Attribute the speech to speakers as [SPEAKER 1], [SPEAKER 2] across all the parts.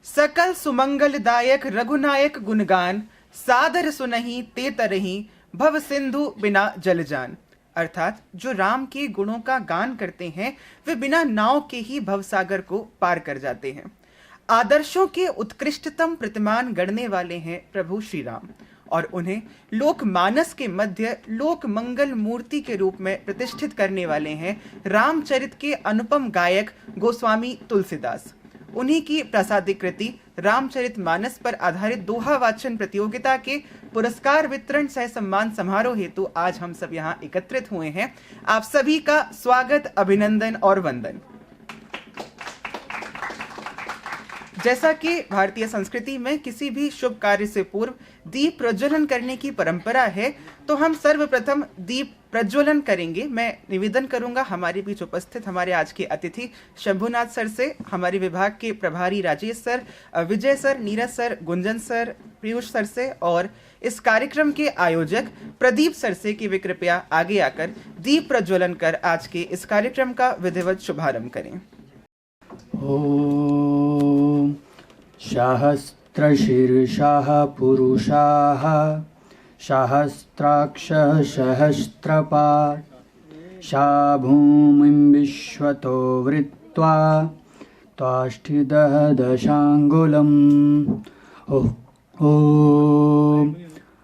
[SPEAKER 1] सकल सुमंगलदायक रघुनायक गुणगान, सादर सुनहि ते तरही, भव सिंधु बिना जल जान। अर्थात जो राम के गुणों का गान करते हैं वे बिना नाव के ही भवसागर को पार कर जाते हैं। आदर्शों के उत्कृष्टतम प्रतिमान गढ़ने वाले हैं प्रभु श्री राम और उन्हें लोकमानस के मध्य लोक मंगल मूर्ति के रूप में प्रतिष्ठित करने वाले हैं रामचरित के अनुपम गायक गोस्वामी तुलसीदास। उन्हीं की प्रसादित कृति रामचरितमानस पर आधारित दोहा वाचन प्रतियोगिता के पुरस्कार वितरण सह सम्मान समारोह हेतु आज हम सब यहाँ एकत्रित हुए हैं। आप सभी का स्वागत, अभिनंदन और वंदन। जैसा कि भारतीय संस्कृति में किसी भी शुभ कार्य से पूर्व दीप प्रज्वलन करने की परंपरा है, तो हम सर्वप्रथम दीप प्रज्वलन करेंगे। मैं निवेदन करूंगा हमारे बीच उपस्थित हमारे आज के अतिथि शंभुनाथ सर से, हमारे विभाग के प्रभारी Rajesh sir, Vijay sir, Neeraj sir, Gunjan sir, Piyush sir से और इस कार्यक्रम के आयोजक प्रदीप सर से कि वे कृपया आगे आकर दीप प्रज्वलन कर आज के इस कार्यक्रम का विधिवत शुभारंभ करें।
[SPEAKER 2] ॐ सहस्रशीर्षः पुरुषाः सहस्राक्षः सहस्रपात् सा भूमिं विश्वतो वृत्वा त्वाष्टिदः दशाङ्गुलम्। ॐ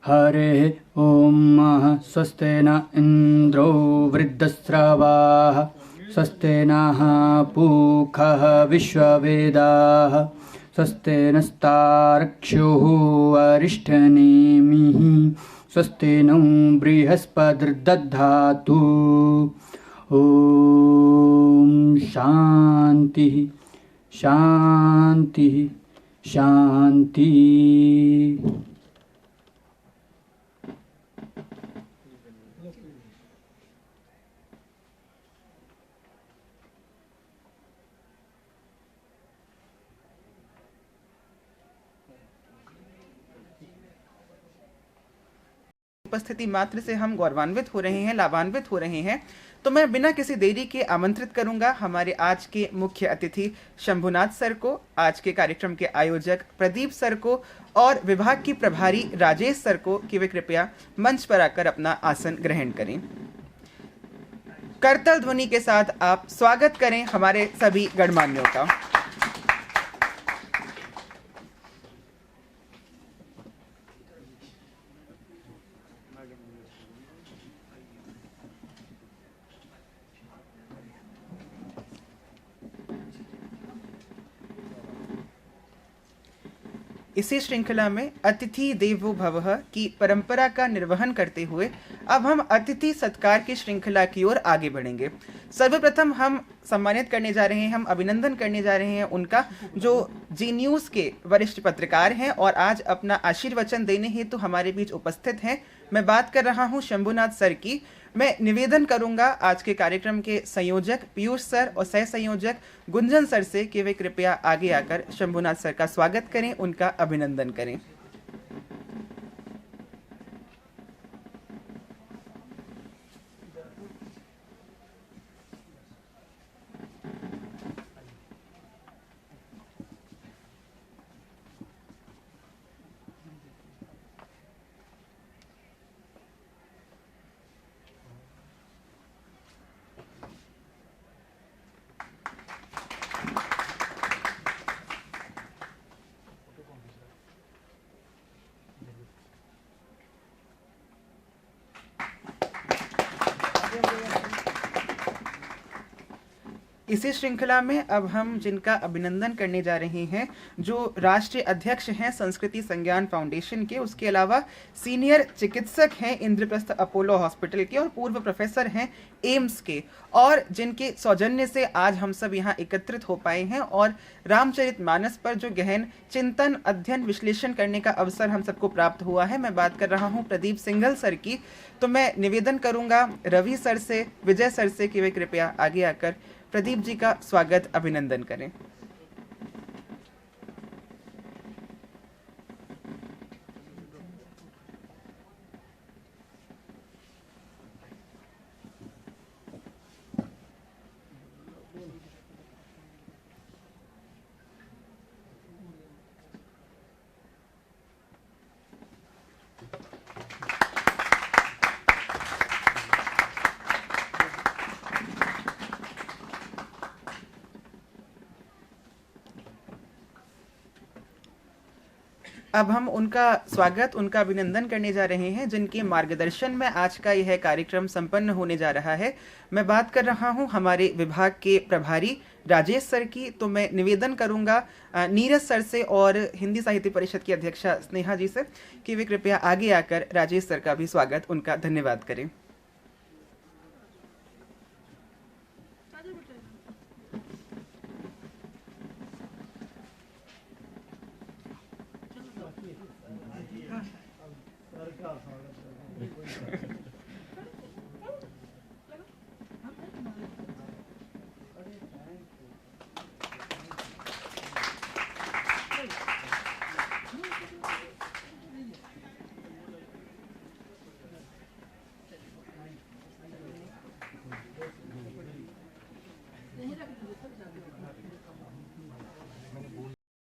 [SPEAKER 2] हरे ॐ स्वस्ति न इन्द्रो वृद्धस्रवाः स्वस्ति नः पूषः विश्ववेदाः स्वस्ति नस्तार्क्ष्योः अरिष्ठनेमिः स्वस्ति नो बृहस्पतिर्दधातु। ॐ शान्तिः शान्तिः शान्तिः।
[SPEAKER 1] उपस्थिति मात्र से हम गौरवान्वित हो रहे हैं, लाभान्वित हो रहे हैं। तो मैं बिना किसी देरी के आमंत्रित करूंगा हमारे आज के मुख्य अतिथि शंभुनाथ सर को, आज के कार्यक्रम के आयोजक प्रदीप सर को और विभाग की प्रभारी राजेश सर को कि वे कृपया मंच पर आकर अपना आसन ग्रहण करें। करतल ध्वनि के साथ आप स्वागत करें हमारे सभी गणमान्यों का। इसी श्रृंखला में अतिथि देवो भवः की परंपरा का निर्वहन करते हुए अब हम अतिथि सत्कार की श्रृंखला की ओर आगे बढ़ेंगे। सर्वप्रथम हम सम्मानित करने जा रहे हैं, हम अभिनंदन करने जा रहे हैं उनका जो जी न्यूज़ के वरिष्ठ पत्रकार हैं और आज अपना आशीर्वचन देने हेतु हमारे बीच उपस्थित हैं। मैं बात कर रहा हूं शंभुनाथ सर की। मैं निवेदन करूंगा आज के कार्यक्रम के संयोजक पीयूष सर और सह संयोजक गुंजन सर से कि वे कृपया आगे आकर शंभुनाथ सर का स्वागत करें, उनका अभिनंदन करें। इसी श्रृंखला में अब हम जिनका अभिनंदन करने जा रहे हैं, जो राष्ट्रीय अध्यक्ष हैं संस्कृति संज्ञान फाउंडेशन के, उसके अलावा सीनियर चिकित्सक हैं इंद्रप्रस्थ अपोलो हॉस्पिटल के और पूर्व प्रोफेसर हैं एम्स के, और जिनके सौजन्य से आज हम सब यहाँ एकत्रित हो पाए हैं और रामचरितमानस पर जो गहन चिंतन, अध्ययन, विश्लेषण करने का अवसर हम सबको प्राप्त हुआ है। मैं बात कर रहा हूँ प्रदीप सिंघल सर की। तो मैं निवेदन करूंगा रवि सर से, विजय सर से कि वे कृपया आगे आकर प्रदीप जी का स्वागत, अभिनंदन करें। अब हम उनका स्वागत, उनका अभिनंदन करने जा रहे हैं, जिनके मार्गदर्शन में आज का यह कार्यक्रम संपन्न होने जा रहा है। मैं बात कर रहा हूं हमारे विभाग के प्रभारी राजेश सर की। तो मैं निवेदन करूंगा नीरज सर से और हिंदी साहित्य परिषद की अध्यक्षा स्नेहा जी से कि वे कृपया आगे आकर राजेश सर का भी स्वागत, उनका धन्यवाद करें।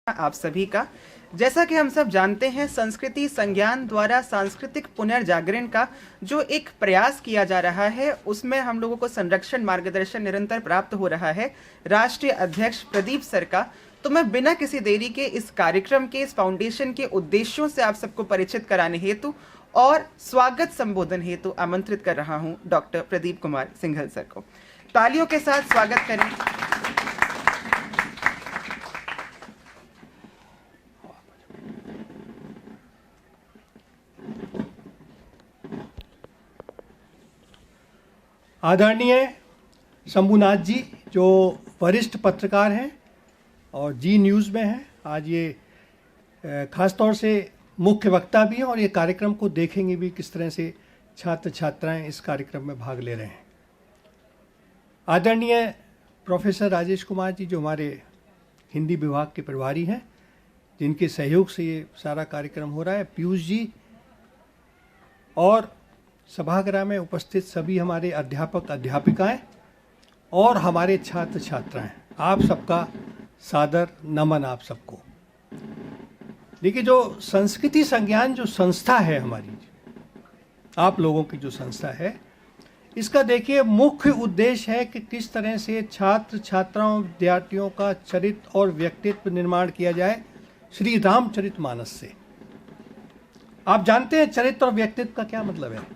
[SPEAKER 1] आप सभी का, जैसा कि हम सब जानते हैं, संस्कृति संज्ञान द्वारा सांस्कृतिक पुनर्जागरण का जो एक प्रयास किया जा रहा है, उसमें हम लोगों को संरक्षण मार्गदर्शन निरंतर प्राप्त हो रहा है राष्ट्रीय अध्यक्ष प्रदीप सर का। तो मैं बिना किसी देरी के इस कार्यक्रम के, इस फाउंडेशन के उद्देश्यों से आप सबको परिचित कराने हेतु और स्वागत संबोधन हेतु आमंत्रित कर रहा हूं डॉक्टर प्रदीप कुमार सिंघल सर को। तालियों के साथ स्वागत करें।
[SPEAKER 3] आदरणीय शंभुनाथ जी, जो वरिष्ठ पत्रकार हैं और जी न्यूज़ में हैं, आज ये खास तौर से मुख्य वक्ता भी हैं और ये कार्यक्रम को देखेंगे भी किस तरह से छात्र छात्राएं इस कार्यक्रम में भाग ले रहे हैं। आदरणीय प्रोफेसर राजेश कुमार जी, जो हमारे हिंदी विभाग के प्रभारी हैं, जिनके सहयोग से ये सारा कार्यक्रम हो रहा है, पीयूष जी, और सभागृह में उपस्थित सभी हमारे अध्यापक अध्यापिकाएं और हमारे छात्र छात्राएं, आप सबका सादर नमन आप सबको। देखिए, जो संस्कृति संज्ञान जो संस्था है हमारी, आप लोगों की जो संस्था है, इसका देखिए मुख्य उद्देश्य है कि किस तरह से छात्र छात्राओं विद्यार्थियों का चरित्र और व्यक्तित्व निर्माण किया जाए श्री रामचरितमानस से। आप जानते हैं चरित्र और व्यक्तित्व का क्या मतलब है?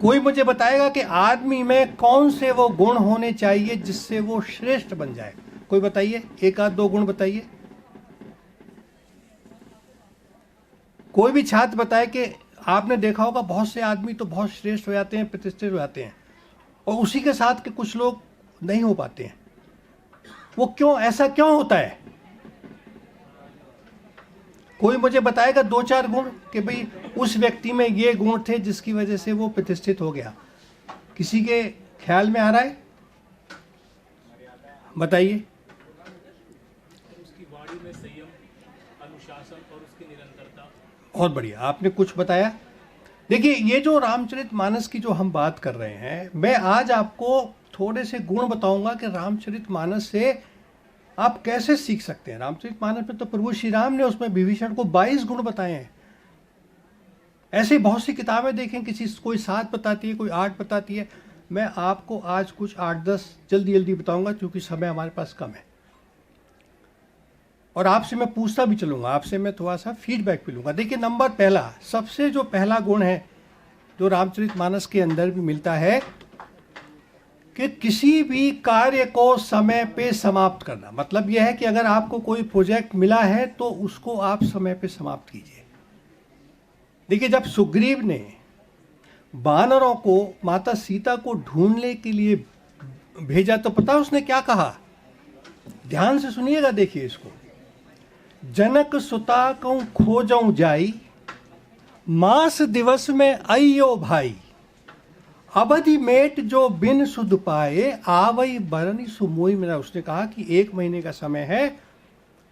[SPEAKER 3] कोई मुझे बताएगा कि आदमी में कौन से वो गुण होने चाहिए जिससे वो श्रेष्ठ बन जाए? कोई बताइए, एक आध दो गुण बताइए। कोई भी छात्र बताए कि आपने देखा होगा बहुत से आदमी तो बहुत श्रेष्ठ हो जाते हैं, प्रतिष्ठित हो जाते हैं, और उसी के साथ के कुछ लोग नहीं हो पाते हैं। वो क्यों, ऐसा क्यों होता है? कोई मुझे बताएगा दो चार गुण कि भाई उस व्यक्ति में ये गुण थे जिसकी वजह से वो प्रतिष्ठित हो गया। किसी के ख्याल में आ रहा है? बताइए।
[SPEAKER 4] उसकी वाणी में संयम, अनुशासन और उसकी निरंतरता।
[SPEAKER 3] बहुत बढ़िया, आपने कुछ बताया। देखिए, ये जो रामचरितमानस की जो हम बात कर रहे हैं, मैं आज आपको थोड़े से गुण बताऊंगा कि रामचरितमानस से आप कैसे सीख सकते हैं। रामचरितमानस में तो प्रभु श्री राम ने उसमें विभीषण को 22 गुण बताए हैं। ऐसे बहुत सी किताबें देखें, कोई 7 बताती है, कोई 8 बताती है। मैं आपको आज कुछ 8-10 जल्दी जल्दी बताऊंगा, क्योंकि समय हमारे पास कम है। और आपसे मैं पूछता भी चलूंगा, आपसे मैं थोड़ा सा फीडबैक भी लूंगा। देखिए, नंबर पहला, सबसे जो पहला गुण है जो रामचरितमानस के अंदर भी मिलता है कि किसी भी कार्य को समय पे समाप्त करना। मतलब यह है कि अगर आपको कोई प्रोजेक्ट मिला है तो उसको आप समय पे समाप्त कीजिए। देखिए, जब सुग्रीव ने वानरों को माता सीता को ढूंढने के लिए भेजा तो पता उसने क्या कहा? ध्यान से सुनिएगा, देखिए इसको। जनक सुता कहूं खोजऊं जाई, मास दिवस में अइयो भाई, अवधि मेट जो बिन सुध पाए, आवई बरनी सुमोई मेरा। उसने कहा कि 1 महीने का समय है,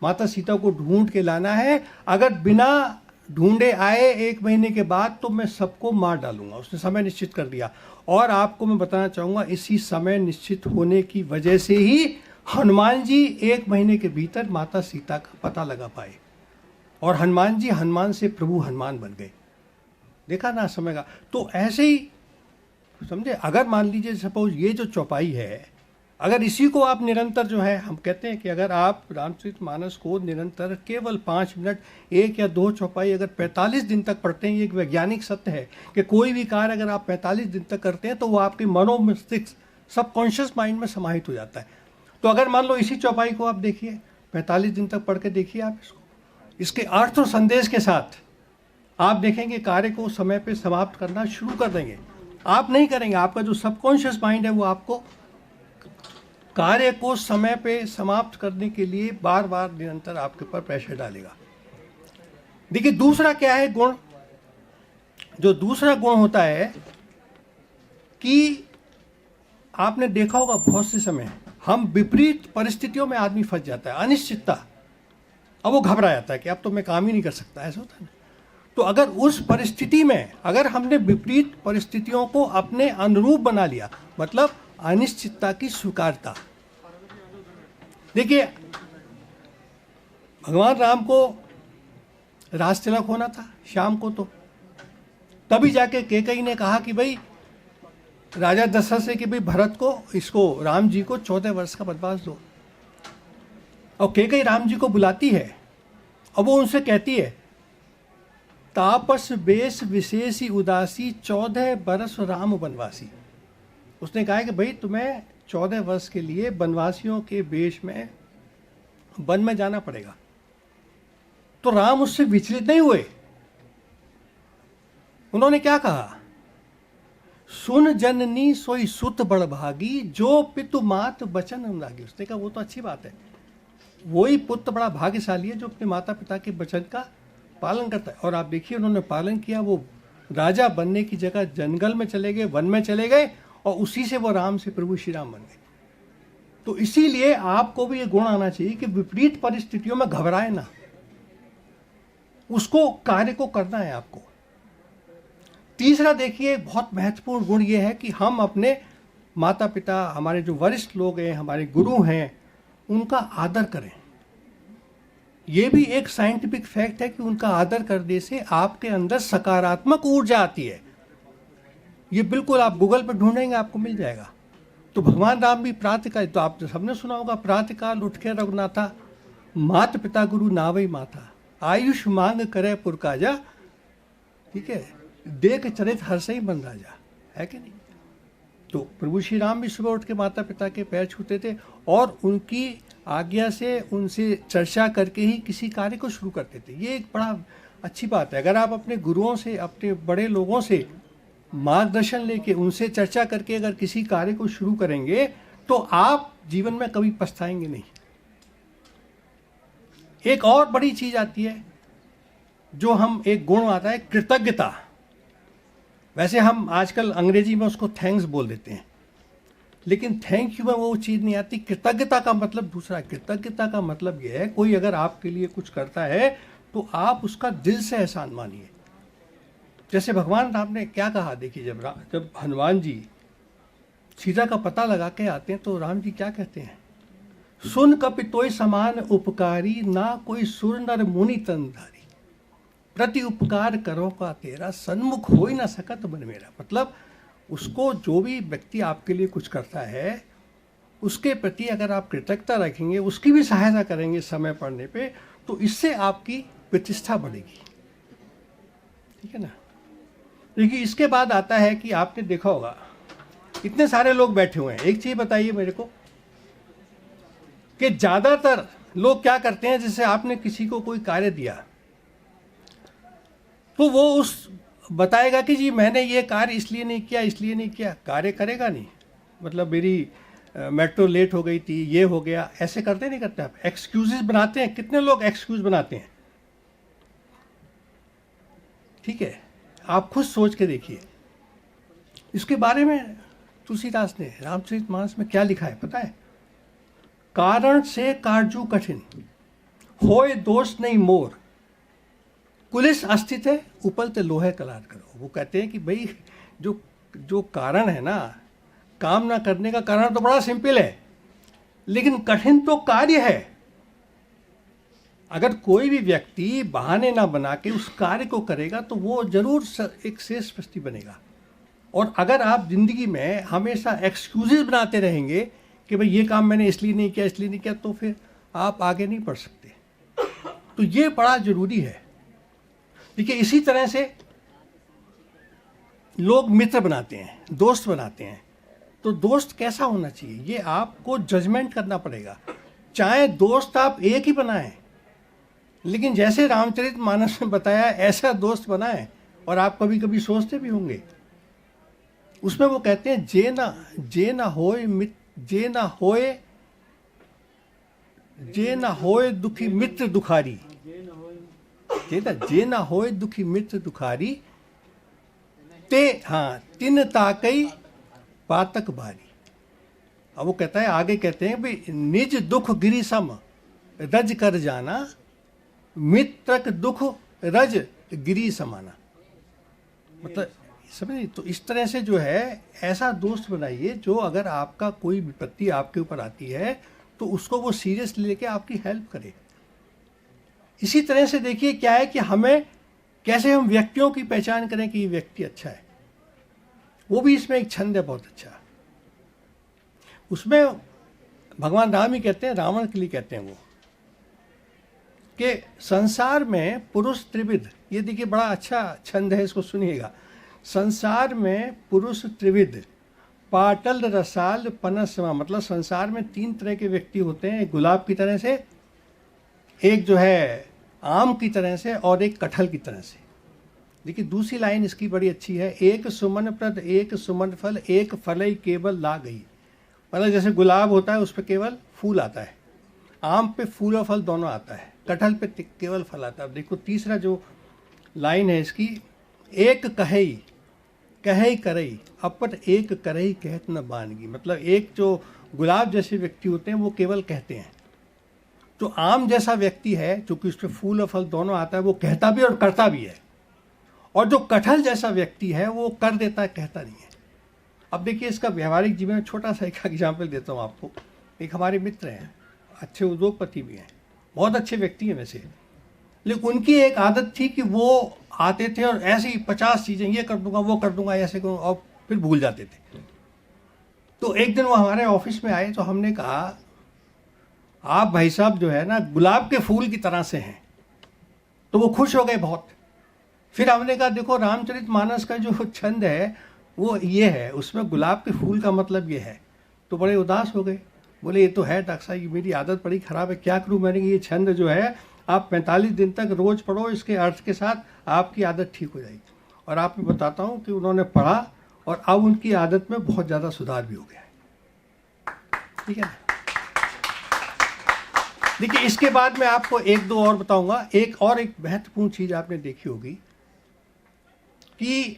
[SPEAKER 3] माता सीता को ढूंढ के लाना है। अगर बिना ढूंढे आए 1 महीने के बाद तो मैं सबको मार डालूंगा। उसने समय निश्चित कर दिया। और आपको मैं बताना चाहूंगा, इसी समय निश्चित होने की वजह से ही हनुमान जी 1 महीने के भीतर माता सीता का पता लगा पाए, और हनुमान जी हनुमान से प्रभु हनुमान बन गए। देखा ना समय का? तो ऐसे ही समझे, अगर मान लीजिए सपोज ये जो चौपाई है, अगर इसी को आप निरंतर जो है, हम कहते हैं कि अगर आप रामचरितमानस को निरंतर केवल 5 मिनट 1 या 2 चौपाई अगर 45 दिन तक पढ़ते हैं, ये एक वैज्ञानिक सत्य है कि कोई भी कार्य अगर आप 45 दिन तक करते हैं तो वो आपके मनोमस्तिष्क सबकॉन्शियस माइंड में समाहित हो जाता है। तो अगर मान लो इसी चौपाई को आप देखिए, 45 दिन तक पढ़ के देखिए आप इसको, इसके अर्थ और संदेश के साथ आप देखेंगे कार्य को समय पे समाप्त करना शुरू कर देंगे। आप नहीं करेंगे, आपका जो सबकॉन्शियस माइंड है वो आपको कार्य को समय पे समाप्त करने के लिए बार बार निरंतर आपके ऊपर प्रेशर डालेगा। देखिए दूसरा क्या है गुण, जो दूसरा गुण होता है कि आपने देखा होगा बहुत से समय हम विपरीत परिस्थितियों में आदमी फंस जाता है, अनिश्चितता, अब वो घबरा जाता है कि अब तो मैं काम ही नहीं कर सकता, ऐसा होता है ना। तो अगर उस परिस्थिति में अगर हमने विपरीत परिस्थितियों को अपने अनुरूप बना लिया, मतलब अनिश्चितता की स्वीकारता। देखिए भगवान राम को राज तिलक होना था शाम को, तो तभी जाके कैकेयी ने कहा कि भाई राजा दशरथ से कि भाई भरत को, इसको राम जी को 14 वर्ष का वनवास दो। और कैकेयी राम जी को बुलाती है और वो उनसे कहती है तापस बेश विशेषी उदासी 14 बरस राम वनवासी। उसने कहा कि भाई तुम्हें 14 वर्ष के लिए वनवासियों के वेश में वन में जाना पड़ेगा। तो राम उससे विचलित नहीं हुए, उन्होंने क्या कहा, सुन जननी सोई सुत बड़भागी जो पितु मात बचन अनुरागी। उसने कहा वो तो अच्छी बात है, वही पुत्र बड़ा भाग्यशाली है जो अपने माता पिता के वचन का पालन करता है। और आप देखिए उन्होंने पालन किया, वो राजा बनने की जगह जंगल में चले गए, वन में चले गए, और उसी से वो राम से प्रभु श्री राम बन गए। तो इसीलिए आपको भी ये गुण आना चाहिए कि विपरीत परिस्थितियों में घबराए ना, उसको कार्य को करना है आपको। तीसरा देखिए बहुत महत्वपूर्ण गुण ये है कि हम अपने माता पिता, हमारे जो वरिष्ठ लोग हैं, हमारे गुरु हैं, उनका आदर करें। ये भी एक साइंटिफिक फैक्ट है कि उनका आदर करने से आपके अंदर सकारात्मक ऊर्जा आती है। ये बिल्कुल आप गूगल पर ढूंढेंगे आपको मिल जाएगा। तो भगवान राम भी प्रातःकाल, तो आप सबने सुना होगा, प्रातःकाल उठ के रघुनाथा मात पिता गुरु नावई माथा आयुष मांग करे पुरकाजा, ठीक है, देख चरित हर्ष ही बन राजा, है कि नहीं। तो प्रभु श्री राम भी सुबह उठ के माता पिता के पैर छूते थे और उनकी आज्ञा से उनसे चर्चा करके ही किसी कार्य को शुरू करते थे। ये एक बड़ा अच्छी बात है। अगर आप अपने गुरुओं से, अपने बड़े लोगों से मार्गदर्शन लेके, उनसे चर्चा करके अगर किसी कार्य को शुरू करेंगे तो आप जीवन में कभी पछताएंगे नहीं। एक और बड़ी चीज आती है जो हम, एक गुण आता है कृतज्ञता। वैसे हम आजकल अंग्रेजी में उसको थैंक्स बोल देते हैं, लेकिन थैंक यू में वो चीज़ नहीं आती। कृतज्ञता का मतलब दूसरा। कृतज्ञता का मतलब यह है कोई अगर आपके लिए कुछ करता है तो आप उसका दिल से एहसान मानिए। जैसे भगवान राम ने क्या कहा, देखिए जब हनुमान जी सीता का पता लगा के आते हैं तो राम जी क्या कहते हैं, सुन कपितोय समान उपकारी ना कोई सुर नर मुनि तनधारी, प्रति उपकार करो का तेरा सन्मुख हो ही ना सकत बन मेरा। मतलब उसको, जो भी व्यक्ति आपके लिए कुछ करता है उसके प्रति अगर आप कृतज्ञता रखेंगे, उसकी भी सहायता करेंगे समय पड़ने पे, तो इससे आपकी प्रतिष्ठा बढ़ेगी, ठीक है ना। देखिए इसके बाद आता है कि आपने देखा होगा इतने सारे लोग बैठे हुए हैं, एक चीज बताइए मेरे को कि ज्यादातर लोग क्या करते हैं, जैसे आपने किसी को कोई कार्य दिया तो वो उस बताएगा कि जी मैंने ये कार्य इसलिए नहीं किया, इसलिए नहीं किया, कार्य करेगा नहीं। मतलब मेरी मेट्रो लेट हो गई थी, ये हो गया, ऐसे करते नहीं करते आप, एक्सक्यूजेस बनाते हैं। कितने लोग एक्सक्यूज बनाते हैं, ठीक है, आप खुद सोच के देखिए। इसके बारे में तुलसीदास ने रामचरितमानस में क्या लिखा है पता है, कारण से कारजू कठिन होए दोष नहीं मोर, पुलिस अस्थित है उपलते लोहे कलार करो। वो कहते हैं कि भाई जो कारण है ना, काम ना करने का कारण तो बड़ा सिंपल है, लेकिन कठिन तो कार्य है। अगर कोई भी व्यक्ति बहाने ना बना के उस कार्य को करेगा तो वो जरूर एक श्रेष्ठ व्यक्ति बनेगा। और अगर आप जिंदगी में हमेशा एक्सक्यूजेस बनाते रहेंगे कि भाई ये काम मैंने इसलिए नहीं किया, तो फिर आप आगे नहीं बढ़ सकते। तो ये बड़ा जरूरी है। देखिए, इसी तरह से लोग मित्र बनाते हैं, दोस्त बनाते हैं। तो दोस्त कैसा होना चाहिए, ये आपको जजमेंट करना पड़ेगा। चाहे दोस्त आप एक ही बनाएं, लेकिन जैसे रामचरितमानस में बताया ऐसा दोस्त बनाएं। और आप कभी कभी सोचते भी होंगे, उसमें वो कहते हैं जे ना होए दुखी मित्र दुखारी, जे ना होए दुखी मित्र दुखारी, तिन ताकई पातक बारी। अब वो कहता है, आगे कहते हैं भाई, निज दुख गिरी सम रज कर जाना, मित्रक दुख रज गिरी समाना। मतलब समझे? तो इस तरह से जो है, ऐसा दोस्त बनाइए जो अगर आपका कोई विपत्ति आपके ऊपर आती है तो उसको वो सीरियसली लेके आपकी हेल्प करे। इसी तरह से देखिए क्या है कि हमें कैसे हम व्यक्तियों की पहचान करें कि ये व्यक्ति अच्छा है, वो भी इसमें एक छंद है बहुत अच्छा। उसमें भगवान राम ही कहते हैं, रावण के लिए कहते हैं वो, कि संसार में पुरुष त्रिविध, ये देखिए बड़ा अच्छा छंद है, इसको सुनिएगा। संसार में पुरुष त्रिविध, पाटल रसाल पनसमा। मतलब संसार में 3 तरह के व्यक्ति होते हैं, एक गुलाब की तरह से, एक जो है आम की तरह से, और एक कटहल की तरह से। देखिए दूसरी लाइन इसकी बड़ी अच्छी है, एक सुमन प्रद एक सुमन फल, एक फलई केवल ला गई। मतलब जैसे गुलाब होता है उस पर केवल फूल आता है, आम पे फूल और फल दोनों आता है, कटहल पे केवल फल आता है। देखो तीसरा जो लाइन है इसकी, एक कहेई कहे करई अपन एक करई कहत न बानगी। मतलब एक जो गुलाब जैसे व्यक्ति होते हैं वो केवल कहते हैं, जो आम जैसा व्यक्ति है जो कि उस पर फूल और फल दोनों आता है वो कहता भी और करता भी है, और जो कटहल जैसा व्यक्ति है वो कर देता है, कहता नहीं है। अब देखिए इसका व्यवहारिक जीवन में छोटा सा एक एग्जाम्पल देता हूँ आपको। एक हमारे मित्र हैं, अच्छे उद्योगपति भी हैं, बहुत अच्छे व्यक्ति हैं वैसे, लेकिन उनकी एक आदत थी कि वो आते थे और ऐसी 50 चीज़ें, ये कर दूंगा वो कर दूंगा ऐसे करूँ, और फिर भूल जाते थे। तो एक दिन वो हमारे ऑफिस में आए तो हमने कहा, आप भाई साहब जो है ना गुलाब के फूल की तरह से हैं। तो वो खुश हो गए बहुत। फिर हमने कहा देखो रामचरितमानस का जो छंद है वो ये है, उसमें गुलाब के फूल का मतलब ये है। तो बड़े उदास हो गए, बोले ये तो है डॉक्टर साहब, ये मेरी आदत बड़ी ख़राब है, क्या करूँ। मैंने कहा ये छंद जो है आप 45 दिन तक रोज़ पढ़ो, इसके अर्थ के साथ आपकी आदत ठीक हो जाएगी। और आप मैं बताता हूँ कि उन्होंने पढ़ा और अब उनकी आदत में बहुत ज़्यादा सुधार भी हो गया है। ठीक है ना। देखिए इसके बाद मैं आपको 1-2 और बताऊंगा। एक महत्वपूर्ण चीज़ आपने देखी होगी कि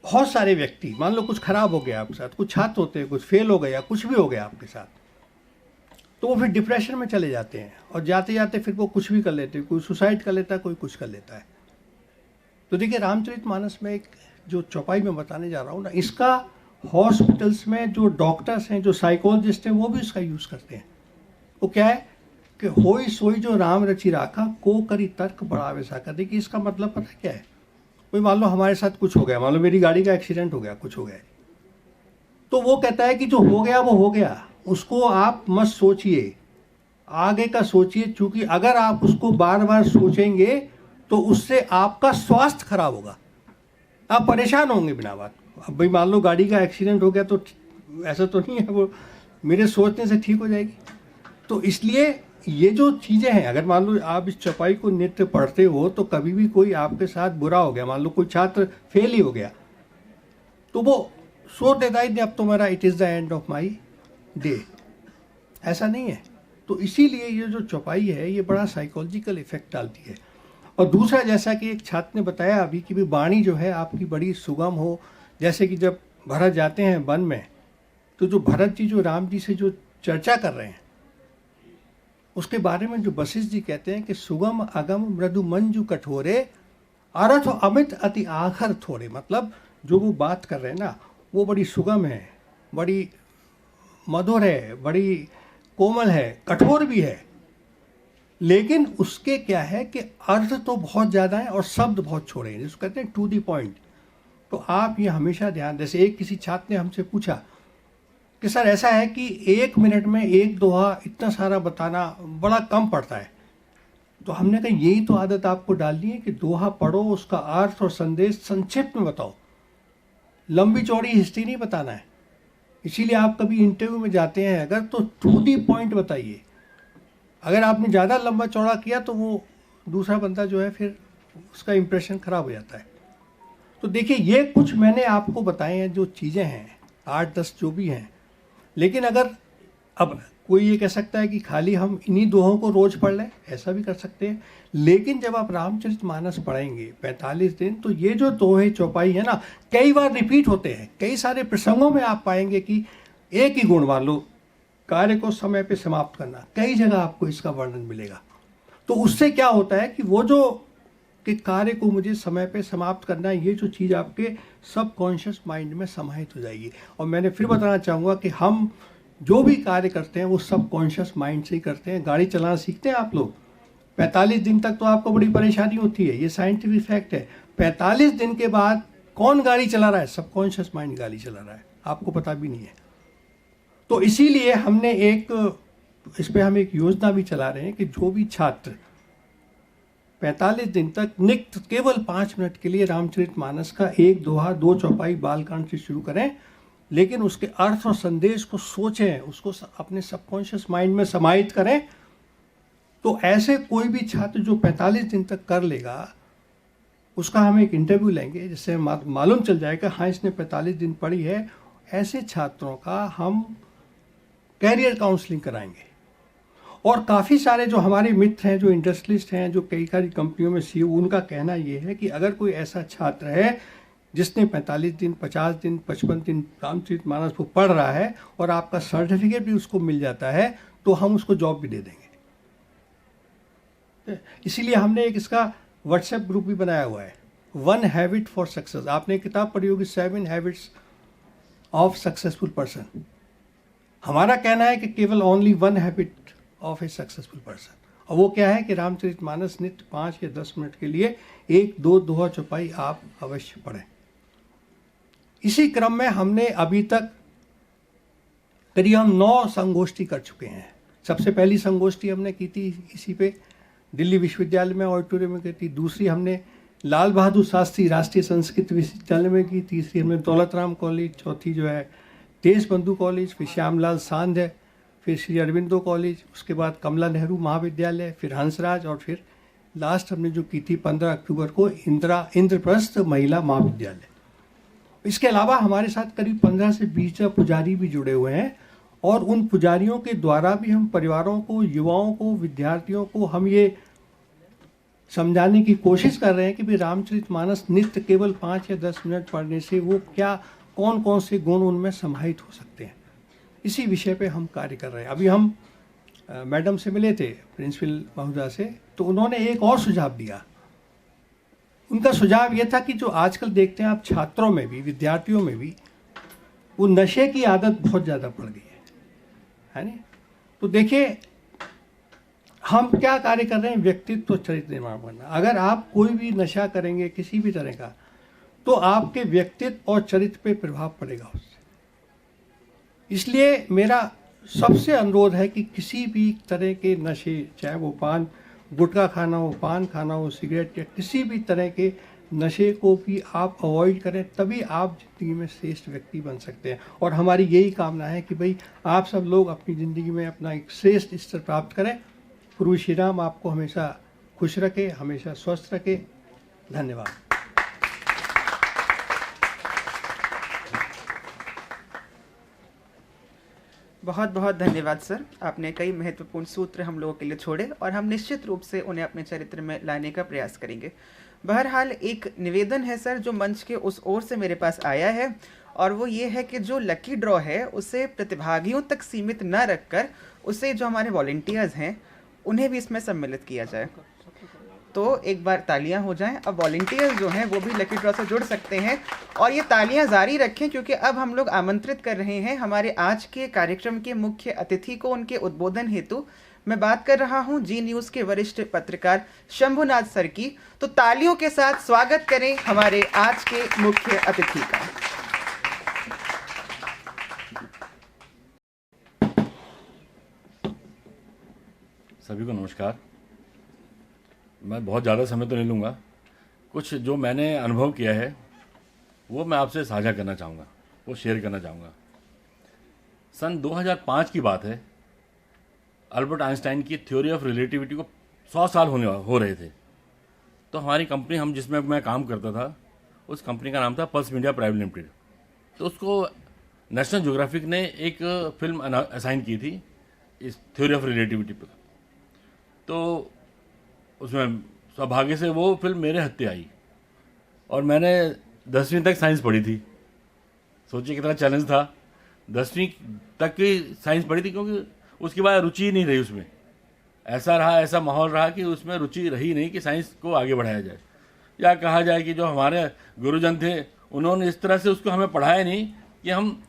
[SPEAKER 3] बहुत सारे व्यक्ति, मान लो कुछ खराब हो गया आपके साथ, कुछ छात्र होते हैं, कुछ फेल हो गया, कुछ भी हो गया आपके साथ, तो वो फिर डिप्रेशन में चले जाते हैं और जाते जाते फिर वो कुछ भी कर लेते हैं, कोई सुसाइड कर लेता है, कोई कुछ कर लेता है। तो देखिए रामचरितमानस में एक जो चौपाई में बताने जा रहा हूँ ना, इसका हॉस्पिटल्स में जो डॉक्टर्स हैं, जो साइकोलॉजिस्ट हैं, वो भी इसका यूज़ करते हैं। वो क्या है कि होई सोई जो राम रचि राखा, को करी तर्क बढ़ावे साका। देखिए इसका मतलब पता क्या है, कोई मान लो हमारे साथ कुछ हो गया, मान लो मेरी गाड़ी का एक्सीडेंट हो गया, कुछ हो गया, तो वो कहता है कि जो हो गया वो हो गया, उसको आप मत सोचिए, आगे का सोचिए, क्योंकि अगर आप उसको बार बार सोचेंगे तो उससे आपका स्वास्थ्य खराब होगा, आप परेशान होंगे बिना बात। अब भाई मान लो गाड़ी का एक्सीडेंट हो गया तो ऐसा तो नहीं है वो मेरे सोचने से ठीक हो जाएगी। तो इसलिए ये जो चीज़ें हैं, अगर मान लो आप इस चौपाई को नित्य पढ़ते हो तो कभी भी कोई आपके साथ बुरा हो गया, मान लो कोई छात्र फेल ही हो गया, तो वो सोच देता है अब तो मेरा it is the end of my day, ऐसा नहीं है। तो इसीलिए ये जो चौपाई है ये बड़ा साइकोलॉजिकल इफेक्ट डालती है। और दूसरा, जैसा कि एक छात्र ने बताया अभी कि भी वाणी जो है आपकी बड़ी सुगम हो, जैसे कि जब भरत जाते हैं वन में, तो जो भरत जी जो राम जी से जो चर्चा कर रहे हैं उसके बारे में जो वशिष्ठ जी कहते हैं कि सुगम अगम मृदु मंजू कठोरे, अर्थ अमित अति आखर थोड़े। मतलब जो वो बात कर रहे हैं ना वो बड़ी सुगम है, बड़ी मधुर है, बड़ी कोमल है, कठोर भी है, लेकिन उसके क्या है कि अर्थ तो बहुत ज़्यादा है और शब्द बहुत छोड़े हैं, जिसको कहते हैं टू दी पॉइंट। तो आप ये हमेशा ध्यान, जैसे एक किसी छात्र ने हमसे पूछा कि कि सर ऐसा है कि 1 मिनट में एक दोहा इतना सारा बताना बड़ा कम पड़ता है। तो हमने कहा यही तो आदत आपको डालनी है कि दोहा पढ़ो, उसका अर्थ और संदेश संक्षिप्त में बताओ, लंबी चौड़ी हिस्ट्री नहीं बताना है। इसीलिए आप कभी इंटरव्यू में जाते हैं अगर, तो टू दी पॉइंट बताइए। अगर आपने ज़्यादा लंबा चौड़ा किया तो वो दूसरा बंदा जो है फिर उसका इंप्रेशन खराब हो जाता है। तो देखिए ये कुछ मैंने आपको बताए हैं जो चीज़ें हैं, 8-10 जो भी हैं। लेकिन अगर अब कोई ये कह सकता है कि खाली हम इन्हीं दोहों को रोज पढ़ लें, ऐसा भी कर सकते हैं। लेकिन जब आप रामचरितमानस पढ़ेंगे 45 दिन, तो ये जो दोहे चौपाई है ना, कई बार रिपीट होते हैं। कई सारे प्रसंगों में आप पाएंगे कि एक ही गुण, मान लो कार्य को समय पे समाप्त करना, कई जगह आपको इसका वर्णन मिलेगा। तो उससे क्या होता है कि वो जो कि कार्य को मुझे समय पे समाप्त करना है, ये जो चीज़ आपके सबकॉन्शियस माइंड में समाहित हो जाएगी। और मैंने फिर बताना चाहूँगा कि हम जो भी कार्य करते हैं वो सबकॉन्शियस माइंड से ही करते हैं। गाड़ी चलाना सीखते हैं आप लोग, 45 दिन तक तो आपको बड़ी परेशानी होती है, ये साइंटिफिक फैक्ट है। 45 दिन के बाद कौन गाड़ी चला रहा है? सबकॉन्शियस माइंड गाड़ी चला रहा है, आपको पता भी नहीं है। तो इसीलिए हमने इस पे हम एक योजना भी चला रहे हैं कि जो भी छात्र 45 दिन तक नित्य केवल 5 मिनट के लिए रामचरितमानस का एक दोहा, 2 चौपाई बालकांड से शुरू करें, लेकिन उसके अर्थ और संदेश को सोचें, उसको अपने सबकॉन्शियस माइंड में समाहित करें। तो ऐसे कोई भी छात्र जो 45 दिन तक कर लेगा, उसका हम एक इंटरव्यू लेंगे जिससे मालूम चल जाएगा हाँ इसने 45 दिन पढ़ी है। ऐसे छात्रों का हम कैरियर काउंसलिंग कराएंगे। और काफ़ी सारे जो हमारे मित्र हैं, जो इंडस्ट्रियलिस्ट हैं, जो कई सारी कंपनियों में सीईओ, उनका कहना ये है कि अगर कोई ऐसा छात्र है जिसने 45 दिन, 50 दिन, 55 दिन रामचरितमानस को पढ़ रहा है और आपका सर्टिफिकेट भी उसको मिल जाता है, तो हम उसको जॉब भी दे देंगे। इसीलिए हमने एक इसका व्हाट्सएप ग्रुप भी बनाया हुआ है, 1 हैबिट फॉर सक्सेस। आपने किताब पढ़ी होगी 7 हैबिट्स ऑफ सक्सेसफुल पर्सन। हमारा कहना है कि केवल only 1 habit of A successful person, और वो क्या है कि रामचरितमानस नित्य 5 या 10 मिनट के लिए 1-2 दोहा चौपाई आप अवश्य पढ़ें। इसी क्रम में हमने अभी तक करीब हम 9 संगोष्ठी कर चुके हैं। सबसे पहली संगोष्ठी हमने की थी इसी पे दिल्ली विश्वविद्यालय में ऑडिटोरियम में की थी। दूसरी हमने लाल बहादुर शास्त्री राष्ट्रीय संस्कृत विश्वविद्यालय में की। तीसरी हमने दौलत राम कॉलेज, चौथी जो है देश बंधु कॉलेज, फिर श्यामलाल सांध है, फिर श्री अरविंदो कॉलेज, उसके बाद कमला नेहरू महाविद्यालय, फिर हंसराज, और फिर लास्ट हमने जो की थी 15 अक्टूबर को इंद्रप्रस्थ महिला महाविद्यालय। इसके अलावा हमारे साथ करीब 15 से 20 पुजारी भी जुड़े हुए हैं, और उन पुजारियों के द्वारा भी हम परिवारों को, युवाओं को, विद्यार्थियों को हम ये समझाने की कोशिश कर रहे हैं कि भाई रामचरितमानस नित्य केवल 5 या 10 मिनट पढ़ने से वो क्या, कौन कौन से गुण उनमें समाहित हो सकते हैं। इसी विषय पे हम कार्य कर रहे हैं। अभी हम मैडम से मिले थे, प्रिंसिपल महोदया से, तो उन्होंने एक और सुझाव दिया। उनका सुझाव ये था कि जो आजकल देखते हैं आप छात्रों में भी, विद्यार्थियों में भी, वो नशे की आदत बहुत ज़्यादा पड़ गई है नहीं? तो देखिए हम क्या कार्य कर रहे हैं, व्यक्तित्व चरित्र निर्माण करना। अगर आप कोई भी नशा करेंगे किसी भी तरह का, तो आपके व्यक्तित्व और चरित्र पे प्रभाव पड़ेगा उससे। इसलिए मेरा सबसे अनुरोध है कि किसी भी तरह के नशे, चाहे वो पान गुटखा खाना हो, पान खाना हो, सिगरेट, या किसी भी तरह के नशे को भी आप अवॉइड करें, तभी आप ज़िंदगी में श्रेष्ठ व्यक्ति बन सकते हैं। और हमारी यही कामना है कि भाई आप सब लोग अपनी ज़िंदगी में अपना एक श्रेष्ठ स्तर प्राप्त करें। प्रभु श्री राम आपको हमेशा खुश रखे, हमेशा स्वस्थ रखे। धन्यवाद।
[SPEAKER 1] बहुत बहुत धन्यवाद सर, आपने कई महत्वपूर्ण सूत्र हम लोगों के लिए छोड़े और हम निश्चित रूप से उन्हें अपने चरित्र में लाने का प्रयास करेंगे। बहरहाल एक निवेदन है सर जो मंच के उस ओर से मेरे पास आया है, और वो ये है कि जो लकी ड्रॉ है उसे प्रतिभागियों तक सीमित न रखकर उसे जो हमारे वॉलंटियर्स हैं उन्हें भी इसमें सम्मिलित किया जाए। तो एक बार तालियां हो जाएं। अब वॉलंटियर्स जो हैं वो भी लकी ड्रॉ से जुड़ सकते हैं, और ये तालियां जारी रखें क्योंकि अब हम लोग आमंत्रित कर रहे हैं हमारे आज के कार्यक्रम के मुख्य अतिथि को उनके उद्बोधन हेतु। मैं बात कर रहा हूं जी न्यूज़ के वरिष्ठ पत्रकार शंभुनाथ सर की। तो तालियों के साथ स्वागत करें हमारे आज के मुख्य अतिथि का।
[SPEAKER 5] सभी को नमस्कार। मैं बहुत ज़्यादा समय तो नहीं लूँगा। कुछ जो मैंने अनुभव किया है वो मैं आपसे साझा करना चाहूँगा, वो शेयर करना चाहूँगा। सन 2005 की बात है। अल्बर्ट आइंस्टाइन की थ्योरी ऑफ रिलेटिविटी को 100 साल हो रहे थे। तो हमारी कंपनी, हम जिसमें मैं काम करता था, उस कंपनी का नाम था पल्स मीडिया प्राइवेट लिमिटेड। तो उसको नेशनल ज्योग्राफिक ने एक फिल्म असाइन की थी इस थ्योरी ऑफ रिलेटिविटी पर। तो उसमें सौभाग्य से वो फिल्म मेरे हत्थे आई और मैंने 10वीं तक साइंस पढ़ी थी। सोचिए कितना चैलेंज था। 10वीं तक की साइंस पढ़ी थी, क्योंकि उसके बाद रुचि नहीं रही उसमें। ऐसा माहौल रहा कि उसमें रुचि रही नहीं कि साइंस को आगे बढ़ाया जाए, या कहा जाए कि जो हमारे गुरुजन थे उन्होंने इस तरह से उसको हमें पढ़ाया नहीं कि हम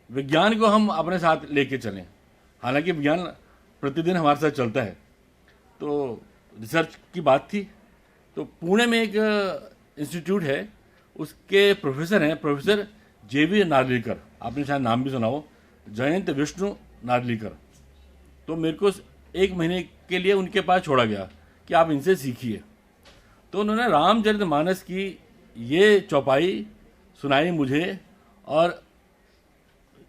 [SPEAKER 5] विज्ञान को हम अपने साथ लेके चलें। हालांकि विज्ञान प्रतिदिन हमारे साथ चलता है। तो रिसर्च की बात थी। तो पुणे में एक इंस्टीट्यूट है, उसके प्रोफेसर हैं प्रोफेसर JV नार्लिकर। आपने शायद नाम भी सुना हो, जयंत विष्णु नार्लिकर। तो मेरे को 1 महीने के लिए उनके पास छोड़ा गया कि आप इनसे सीखिए। तो उन्होंने रामचरितमानस की ये चौपाई सुनाई मुझे, और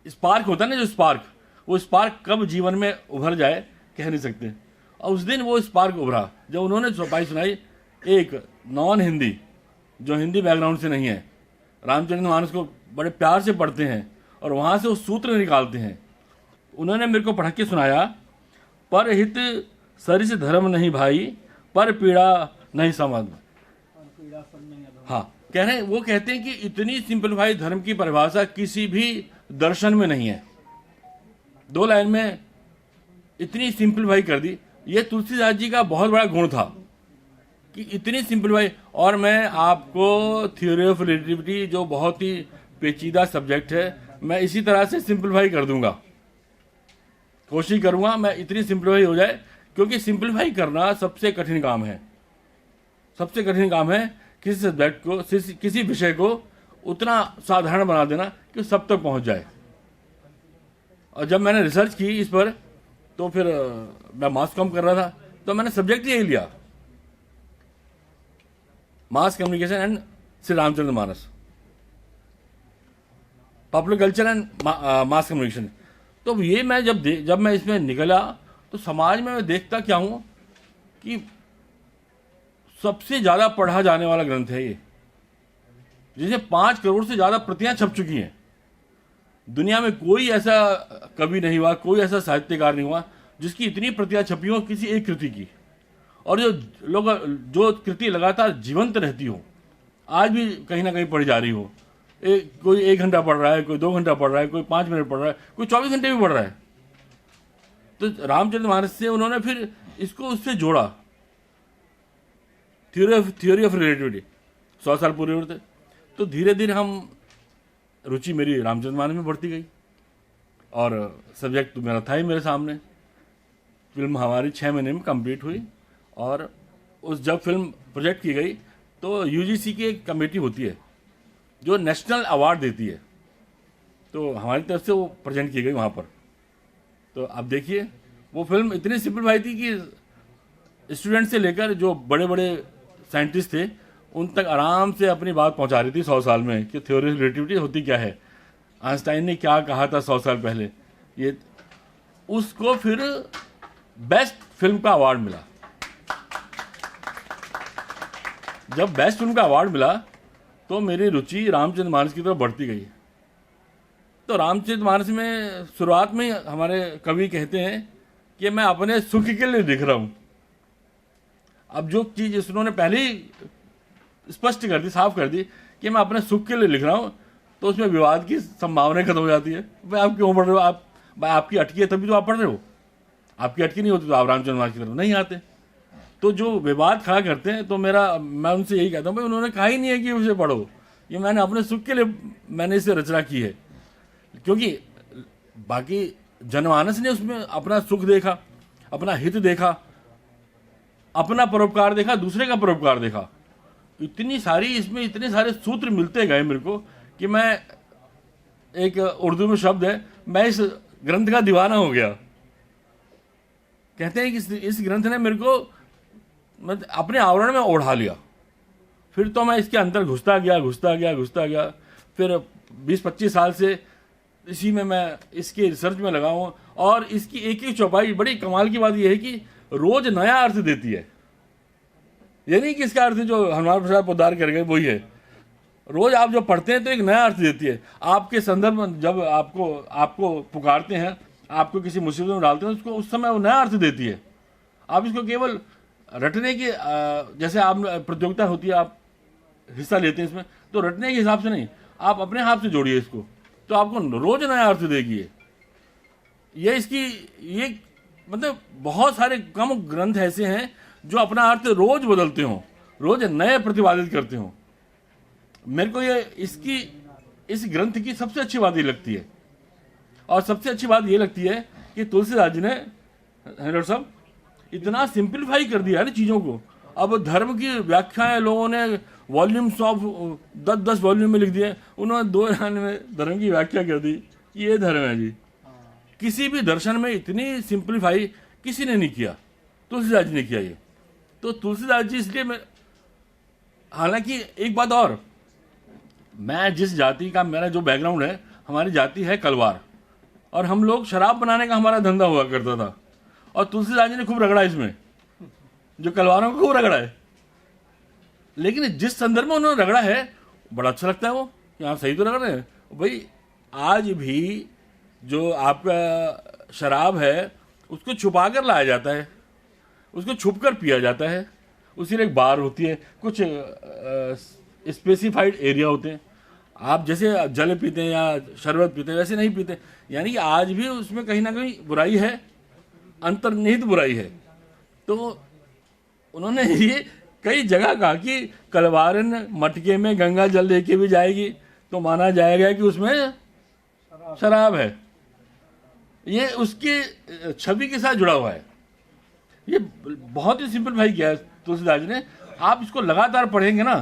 [SPEAKER 5] स्पार्क होता है ना, जो स्पार्क, वो स्पार्क कब जीवन में उभर जाए कह नहीं सकते। और उस दिन वो स्पार्क उभरा जब उन्होंने चौपाई सुनाई। एक नॉन हिंदी, जो हिंदी बैकग्राउंड से नहीं है, रामचरितमानस को बड़े प्यार से पढ़ते हैं और वहाँ से वो सूत्र निकालते हैं। उन्होंने मेरे को पढ़ के सुनाया, पर हित सरिस धर्म नहीं भाई, पर पीड़ा नहीं समझ। हाँ, कह रहे हैं, वो कहते हैं कि इतनी सिंपलीफाई धर्म की परिभाषा किसी भी दर्शन में नहीं है। 2 लाइन में इतनी सिंपलीफाई कर दी। ये तुलसीदास जी का बहुत बड़ा गुण था कि इतनी सिंपलीफाई। और मैं आपको थ्योरी ऑफ रिलेटिविटी, जो बहुत ही पेचीदा सब्जेक्ट है, मैं इसी तरह से सिंपलीफाई कर दूंगा। कोशिश करूंगा मैं इतनी सिंपलीफाई हो जाए, क्योंकि सिंपलीफाई करना सबसे कठिन काम है। सबसे कठिन काम है किसी सब्जेक्ट को, किसी विषय को उतना साधारण बना देना कि सब तक पहुंच जाए। और जब मैंने रिसर्च की इस पर, तो फिर मैं मास कॉम कर रहा था, तो मैंने सब्जेक्ट यही लिया, mass communication and Shri Ramcharitmanas, popular culture and mass communication. तो ये मैं जब मैं इसमें निकला, तो समाज में मैं देखता क्या हूं कि सबसे ज्यादा पढ़ा जाने वाला ग्रंथ है ये, जिसे 5 करोड़ से ज्यादा प्रतियां छप चुकी हैं। दुनिया में कोई ऐसा कवि नहीं हुआ, कोई ऐसा साहित्यकार नहीं हुआ जिसकी इतनी प्रतियां छपी हो किसी एक कृति की, और जो कृति लगातार जीवंत रहती हो, आज भी कहीं ना कहीं पढ़ी जा रही हो। कोई 1 घंटा पढ़ रहा है, कोई 2 घंटा पढ़ रहा है, कोई 5 मिनट पढ़ रहा है, कोई 24 घंटे भी पढ़ रहा है। तो रामचरितमानस से उन्होंने फिर इसको उससे जोड़ा, थ्योरी ऑफ रिलेटिविटी। 100 साल पूरे हुए थे। तो धीरे धीरे रुचि मेरी रामचरितमानस में बढ़ती गई, और सब्जेक्ट तो मेरा था ही मेरे सामने। फिल्म हमारी 6 महीने में कंप्लीट हुई, और जब फिल्म प्रोजेक्ट की गई, तो UGC की एक कमेटी होती है जो नेशनल अवार्ड देती है। तो हमारी तरफ से वो प्रेजेंट की गई वहाँ पर। तो अब देखिए, वो फिल्म इतनी सिंपलीफाई थी कि स्टूडेंट से लेकर जो बड़े बड़े साइंटिस्ट थे, उन तक आराम से अपनी बात पहुंचा रही थी 100 साल में, कि थ्योरी ऑफ रिलेटिविटी होती क्या है, आइंस्टाइन ने क्या कहा था 100 साल पहले। ये उसको फिर बेस्ट फिल्म का अवार्ड मिला। जब बेस्ट फिल्म का अवार्ड मिला, तो मेरी रुचि रामचरितमानस की तरफ बढ़ती गई। तो रामचरितमानस में शुरुआत में हमारे कवि कहते हैं कि मैं अपने सुख के लिए लिख रहा हूं। अब जो चीज उन्होंने पहले ही स्पष्ट कर दी, साफ कर दी कि मैं अपने सुख के लिए लिख रहा हूं, तो उसमें विवाद की संभावना खत्म हो जाती है। भाई आप क्यों पढ़ रहे हो? आपकी अटकी है तभी तो आप पढ़ रहे हो। आपकी अटकी नहीं होती तो आप रामचरितमानस की तरफ नहीं आते। तो जो विवाद खड़ा करते हैं, तो मैं उनसे यही कहता हूँ, भाई उन्होंने कहा ही नहीं है कि उसे पढ़ो, ये मैंने अपने सुख के लिए मैंने इसे रचना की है। क्योंकि बाकी जनमानस ने उसमें अपना सुख देखा, अपना हित देखा, अपना परोपकार देखा, दूसरे का परोपकार देखा। इसमें इतने सारे सूत्र मिलते गए मेरे को कि मैं, एक उर्दू में शब्द है, मैं इस ग्रंथ का दीवाना हो गया। कहते हैं कि इस ग्रंथ ने मेरे को मतलब अपने आवरण में ओढ़ा लिया। फिर तो मैं इसके अंदर घुसता गया। फिर 20-25 साल से इसी में मैं इसके रिसर्च में लगा हूँ। और इसकी एक एक चौपाई, बड़ी कमाल की बात यह है कि रोज नया अर्थ देती है। ये नहीं कि इसका अर्थ जो हनुमान प्रसाद पोद्दार कर गए वही है। रोज आप जो पढ़ते हैं तो एक नया अर्थ देती है। आपके संदर्भ में जब आपको पुकारते हैं, आपको किसी मुसीबत में डालते हैं, उसको उस समय वो नया अर्थ देती है। आप इसको केवल रटने की, जैसे आप प्रतियोगिता होती है, आप हिस्सा लेते हैं इसमें, तो रटने के हिसाब से नहीं, आप अपने हाथ से जोड़िए इसको, तो आपको रोज नया अर्थ देगी। ये मतलब बहुत सारे कम ग्रंथ ऐसे हैं जो अपना अर्थ रोज बदलते हो, रोज नए प्रतिपादित करते हो। मेरे को ये इस ग्रंथ की सबसे अच्छी बात ये लगती है। और सबसे अच्छी बात ये लगती है कि तुलसीदास जी ने, डॉक्टर साहब, इतना सिंपलीफाई कर दिया है ना चीज़ों को। अब धर्म की व्याख्याएं लोगों ने वॉल्यूम्स ऑफ 10 वॉल्यूम में लिख दिए। उन्होंने 2 लाइन में धर्म की व्याख्या कर दी कि ये धर्म है जी। किसी भी दर्शन में इतनी सिंपलीफाई किसी ने नहीं किया, तुलसीदास जी ने किया ये। तो तुलसीदास जी इसलिए मैं, हालांकि एक बात और, मैं जिस जाति का, मेरा जो बैकग्राउंड है, हमारी जाति है कलवार, और हम लोग शराब बनाने का हमारा धंधा हुआ करता था। और तुलसीदास जी ने खूब रगड़ा इसमें, जो कलवारों को खूब रगड़ा है। लेकिन जिस संदर्भ में उन्होंने रगड़ा है बड़ा अच्छा लगता है वो, कि आप सही तो रगड़ रहे हैं भाई। आज भी जो आपका शराब है उसको छुपा कर लाया जाता है, उसको छुप कर पिया जाता है। उसी एक बार होती है, कुछ स्पेसिफाइड एरिया होते हैं। आप जैसे जल पीते हैं या शरबत पीते हैं वैसे नहीं पीते। यानी कि आज भी उसमें कहीं ना कहीं बुराई है, अंतर्निहित बुराई है। तो उन्होंने ये कई जगह कहा कि कलवारन मटके में गंगा जल लेके भी जाएगी तो माना जाएगा कि उसमें शराब है। ये उसकी छवि के साथ जुड़ा हुआ है। ये बहुत ही सिंपलीफाई किया है तुलसीदास जी ने। आप इसको लगातार पढ़ेंगे ना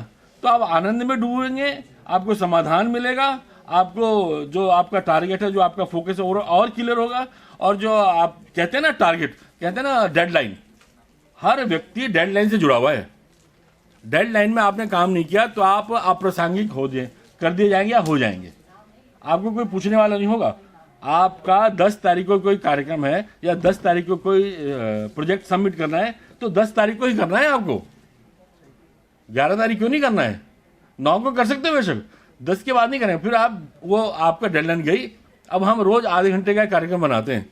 [SPEAKER 5] तो आप आनंद में डूबेंगे, आपको समाधान मिलेगा, आपको जो आपका टारगेट है, जो आपका फोकस है और क्लियर होगा। और जो आप कहते हैं ना टारगेट, कहते हैं ना डेडलाइन, हर व्यक्ति डेडलाइन से जुड़ा हुआ है। डेडलाइन में आपने काम नहीं किया तो आप अप्रासंगिक कर दिए जाएंगे या हो जाएंगे। आपको कोई पूछने वाला नहीं होगा। आपका 10 तारीख को कोई कार्यक्रम है या 10 तारीख को कोई प्रोजेक्ट सबमिट करना है तो 10 तारीख को ही करना है आपको, 11 तारीख को नहीं करना है। 9 को कर सकते हो बेशक, 10 के बाद नहीं करें। फिर वो आपका डेडलाइन गई। अब हम रोज आधे घंटे का कार्यक्रम बनाते हैं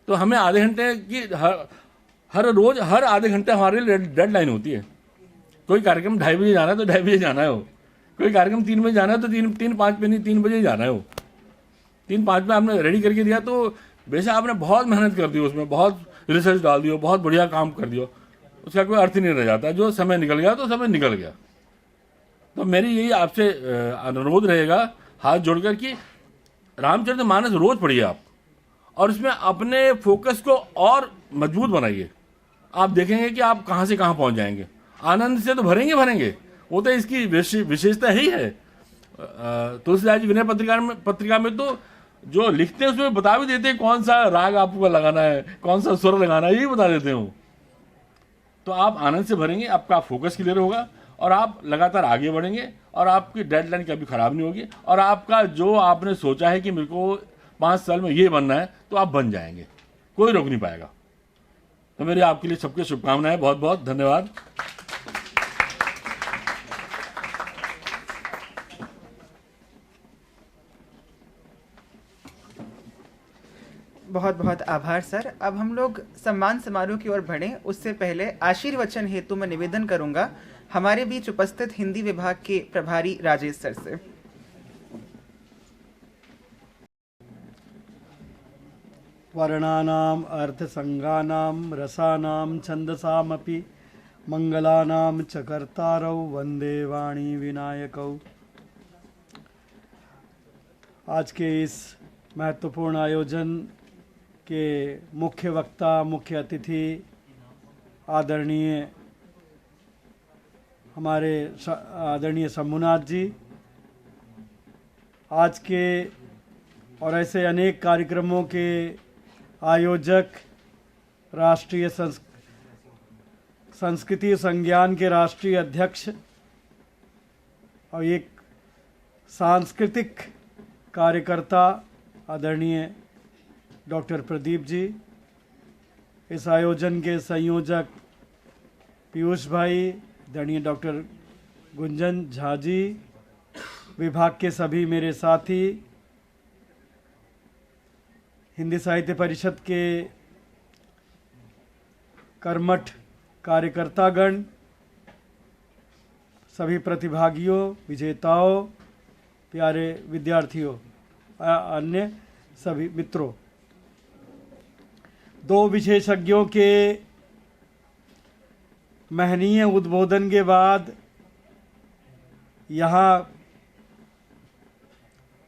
[SPEAKER 5] तो हमें आधे घंटे की हर आधे घंटे हमारे लिए डेडलाइन होती है। कोई कार्यक्रम 2:30 बजे जाना है तो 2:30 बजे जाना है। कोई कार्यक्रम 3 बजे जाना है तो 3:05 पे नहीं 3 बजे जाना है। 3:05 में आपने रेडी करके दिया तो बेशक आपने बहुत मेहनत कर दी, उसमें बहुत रिसर्च डाल दिया, बहुत बढ़िया काम कर दिया, उसका कोई अर्थ ही नहीं रह जाता। जो समय निकल गया तो समय निकल गया। तो मेरी यही आपसे अनुरोध रहेगा हाथ जोड़कर कि रामचरितमानस रोज पढ़िए आप, और इसमें अपने फोकस को और मजबूत बनाइए। आप देखेंगे कि आप कहाँ से कहाँ पहुँच जाएंगे। आनंद से तो भरेंगे, वो तो इसकी विशेषता ही है। तुलसीदास जी विनय पत्रिका में तो जो लिखते हैं उसमें बता भी देते हैं कौन सा राग आपको लगाना है, कौन सा स्वर लगाना है, यही बता देते हैं। तो आप आनंद से भरेंगे, आपका फोकस क्लियर होगा और आप लगातार आगे बढ़ेंगे और आपकी डेडलाइन कभी खराब नहीं होगी। और आपका जो आपने सोचा है कि मेरे को 5 साल में ये बनना है तो आप बन जाएंगे, कोई रोक नहीं पाएगा। तो मेरी आपके लिए सबके शुभकामनाएं, बहुत बहुत धन्यवाद।
[SPEAKER 1] बहुत बहुत आभार सर। अब हम लोग सम्मान समारोह की ओर बढ़ें, उससे पहले आशीर्वचन हेतु मैं निवेदन करूंगा हमारे बीच उपस्थित हिंदी विभाग के प्रभारी राजेश सर से।
[SPEAKER 6] वर्णानाम अर्थसंगानाम रसानाम छंदसामपि मंगलानाम च कर्तारौ वंदे वाणी विनायकौ। आज के इस महत्वपूर्ण आयोजन के मुख्य वक्ता, मुख्य अतिथि हमारे आदरणीय शंभुनाथ जी, आज के और ऐसे अनेक कार्यक्रमों के आयोजक राष्ट्रीय संस्कृति संज्ञान के राष्ट्रीय अध्यक्ष और एक सांस्कृतिक कार्यकर्ता आदरणीय डॉक्टर प्रदीप जी, इस आयोजन के संयोजक पीयूष भाई, आदरणीय डॉक्टर गुंजन झा जी, विभाग के सभी मेरे साथी, हिंदी साहित्य परिषद के कर्मठ कार्यकर्तागण, सभी प्रतिभागियों, विजेताओं, प्यारे विद्यार्थियों, अन्य सभी मित्रों, दो विशेषज्ञों के महनीय उद्बोधन के बाद यहाँ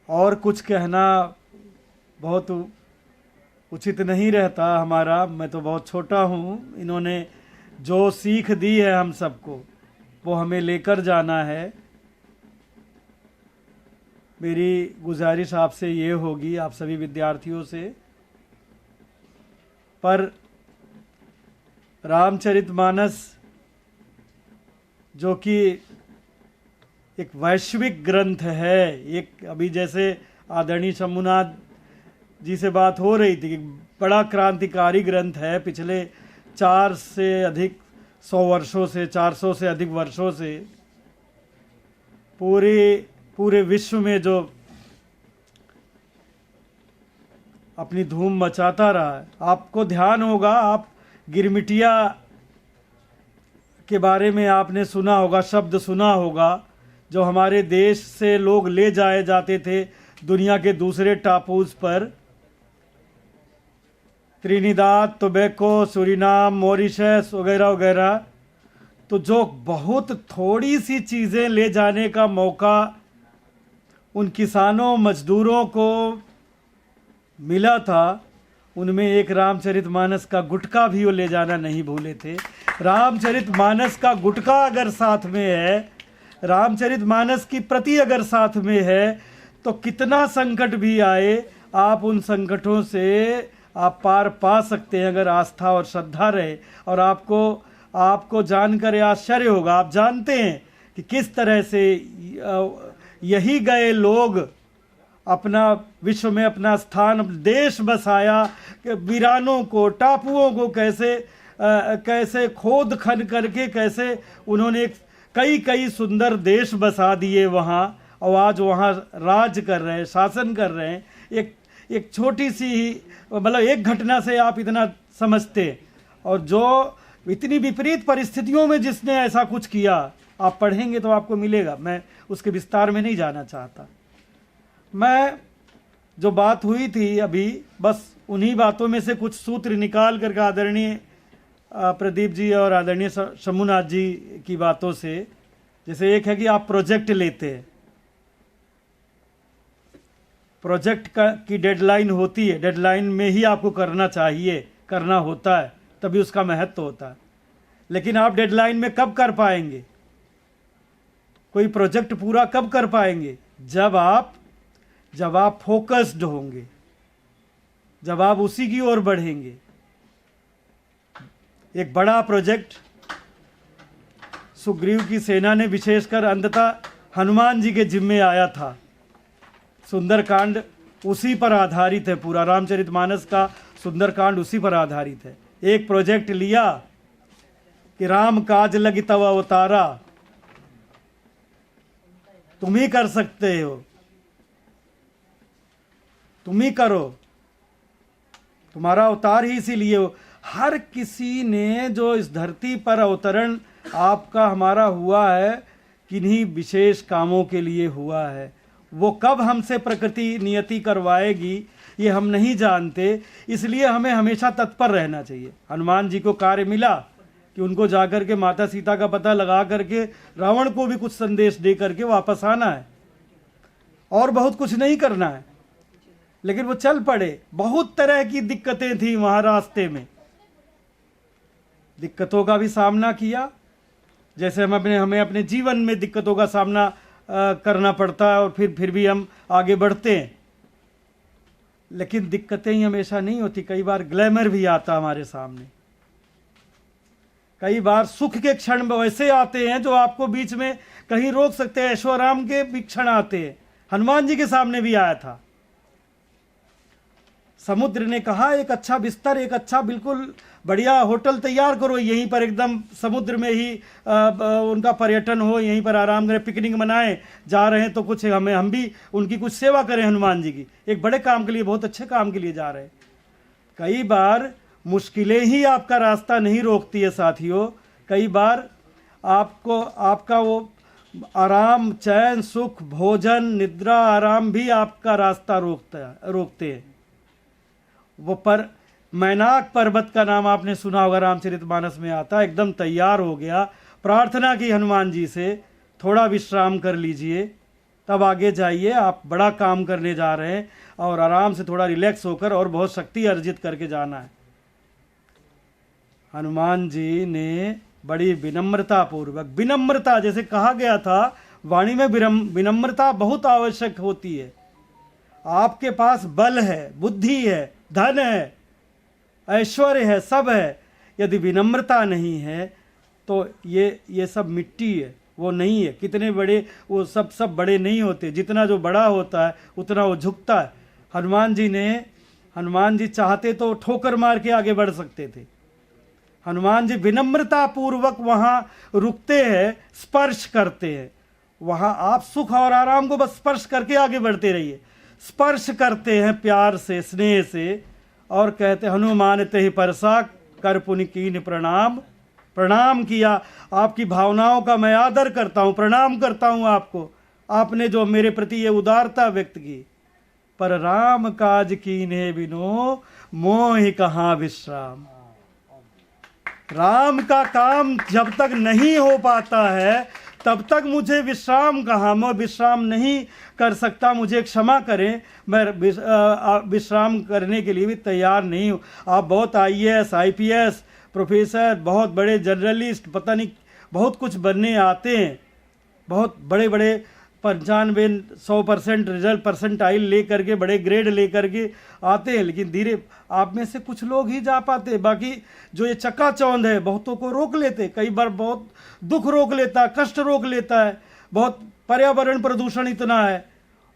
[SPEAKER 6] और कुछ कहना बहुत उचित नहीं रहता हमारा। मैं तो बहुत छोटा हूँ, इन्होंने जो सीख दी है हम सबको वो हमें लेकर जाना है। मेरी गुजारिश आपसे ये होगी, आप सभी विद्यार्थियों से, पर रामचरितमानस जो कि एक वैश्विक ग्रंथ है, एक अभी जैसे आदरणीय शंभुनाथ जी से बात हो रही थी कि बड़ा क्रांतिकारी ग्रंथ है, पिछले 400 से अधिक वर्षों से पूरे विश्व में जो अपनी धूम मचाता रहा है। आपको ध्यान होगा, आप गिरमिटिया के बारे में आपने सुना होगा, शब्द सुना होगा, जो हमारे देश से लोग ले जाए जाते थे दुनिया के दूसरे टापूज पर, त्रिनिदाद, टोबैको, सूरीनाम, मॉरिशस वगैरह वगैरह। तो जो बहुत थोड़ी सी चीज़ें ले जाने का मौका उन किसानों मजदूरों को मिला था, उनमें एक रामचरितमानस का गुटका भी वो ले जाना नहीं भूले थे। रामचरितमानस का गुटका अगर साथ में है, रामचरितमानस की प्रति अगर साथ में है, तो कितना संकट भी आए आप उन संकटों से आप पार पा सकते हैं अगर आस्था और श्रद्धा रहे। और आपको जानकर आश्चर्य होगा, आप जानते हैं कि किस तरह से यही गए लोग अपना विश्व में अपना स्थान, देश बसाया, वीरानों को, टापुओं को कैसे खोद खन करके कैसे उन्होंने कई सुंदर देश बसा दिए वहाँ, और आज वहाँ राज कर रहे हैं, शासन कर रहे हैं। एक छोटी सी ही मतलब एक घटना से आप इतना समझते, और जो इतनी विपरीत परिस्थितियों में जिसने ऐसा कुछ किया, आप पढ़ेंगे तो आपको मिलेगा। मैं उसके विस्तार में नहीं जाना चाहता। मैं जो बात हुई थी अभी, बस उन्हीं बातों में से कुछ सूत्र निकाल करके आदरणीय प्रदीप जी और आदरणीय शंभुनाथ जी की बातों से, जैसे एक है कि आप प्रोजेक्ट लेते हैं, प्रोजेक्ट की डेडलाइन होती है, डेडलाइन में ही आपको करना चाहिए, करना होता है, तभी उसका महत्व होता है। लेकिन आप डेडलाइन में कब कर पाएंगे, कोई प्रोजेक्ट पूरा कब कर पाएंगे? जब आप फोकस्ड होंगे, जब आप उसी की ओर बढ़ेंगे। एक बड़ा प्रोजेक्ट सुग्रीव की सेना ने विशेषकर अंततः हनुमान जी के जिम्मे आया था। सुंदरकांड उसी पर आधारित है, पूरा रामचरितमानस का सुंदरकांड उसी पर आधारित है। एक प्रोजेक्ट लिया कि राम काज लगी तव अवतारा, तुम ही कर सकते हो, तुम ही करो, तुम्हारा अवतार ही इसीलिए हो। हर किसी ने जो इस धरती पर अवतरण आपका हमारा हुआ है, किन्हीं विशेष कामों के लिए हुआ है। वो कब हमसे प्रकृति नियति करवाएगी ये हम नहीं जानते, इसलिए हमें हमेशा तत्पर रहना चाहिए। हनुमान जी को कार्य मिला कि उनको जाकर के माता सीता का पता लगा करके रावण को भी कुछ संदेश दे करके वापस आना है, और बहुत कुछ नहीं करना है। लेकिन वो चल पड़े। बहुत तरह की दिक्कतें थी वहां रास्ते में, दिक्कतों का भी सामना किया, जैसे हमें अपने जीवन में दिक्कतों का सामना करना पड़ता है, और फिर भी हम आगे बढ़ते हैं। लेकिन दिक्कतें ही हमेशा नहीं होती, कई बार ग्लैमर भी आता हमारे सामने, कई बार सुख के क्षण वैसे आते हैं जो आपको बीच में कहीं रोक सकते हैं। ऐशोआराम के भी क्षण आते हैं, हनुमान जी के सामने भी आया था। समुद्र ने कहा एक अच्छा बिस्तर, एक अच्छा बिल्कुल बढ़िया होटल तैयार करो, यहीं पर एकदम समुद्र में ही उनका पर्यटन हो, यहीं पर आराम करें, पिकनिक मनाएं, जा रहे हैं तो कुछ हम भी उनकी कुछ सेवा करें हनुमान जी की, एक बड़े काम के लिए, बहुत अच्छे काम के लिए जा रहे हैं। कई बार मुश्किलें ही आपका रास्ता नहीं रोकती है साथियों, कई बार आपको आपका वो आराम, चैन, सुख, भोजन, निद्रा, आराम भी आपका रास्ता रोकते हैं। वो पर मैनाक पर्वत का नाम आपने सुना होगा, रामचरितमानस में आता, एकदम तैयार हो गया, प्रार्थना की हनुमान जी से थोड़ा विश्राम कर लीजिए, तब आगे जाइए, आप बड़ा काम करने जा रहे हैं, और आराम से थोड़ा रिलैक्स होकर और बहुत शक्ति अर्जित करके जाना है। हनुमान जी ने बड़ी विनम्रता पूर्वक, विनम्रता जैसे कहा गया था वाणी में, विनम्रता बहुत आवश्यक होती है। आपके पास बल है, बुद्धि है, धन है, ऐश्वर्य है, सब है, यदि विनम्रता नहीं है तो ये सब मिट्टी है, वो नहीं है। कितने बड़े वो सब बड़े नहीं होते, जितना जो बड़ा होता है उतना वो झुकता है। हनुमान जी चाहते तो ठोकर मार के आगे बढ़ सकते थे, हनुमान जी विनम्रता पूर्वक वहां रुकते हैं, स्पर्श करते हैं। वहां आप सुख और आराम को बस स्पर्श करके आगे बढ़ते रहिए, स्पर्श करते हैं प्यार से, स्नेह से, और कहते हनुमान ते ही परसा कर पुनि कीन प्रणाम। प्रणाम किया, आपकी भावनाओं का मैं आदर करता हूं, प्रणाम करता हूं आपको, आपने जो मेरे प्रति ये उदारता व्यक्त की। पर राम काज कीन्हे बिनो मोहि कहाँ विश्राम। राम का काम जब तक नहीं हो पाता है तब तक मुझे विश्राम कहाँ, मैं विश्राम नहीं कर सकता, मुझे क्षमा करें, मैं विश्राम करने के लिए भी तैयार नहीं हूँ। आप बहुत IAS, IPS, प्रोफेसर, बहुत बड़े जर्नलिस्ट, पता नहीं बहुत कुछ बनने आते हैं, बहुत बड़े बड़े 95-100% रिजल्ट परसेंटाइल ले करके, बड़े ग्रेड ले करके आते हैं, लेकिन धीरे आप में से कुछ लोग ही जा पाते हैं। बाकी जो ये चकाचौंध है बहुतों को रोक लेते, कई बार बहुत दुख रोक लेता है, कष्ट रोक लेता है, बहुत पर्यावरण प्रदूषण इतना है,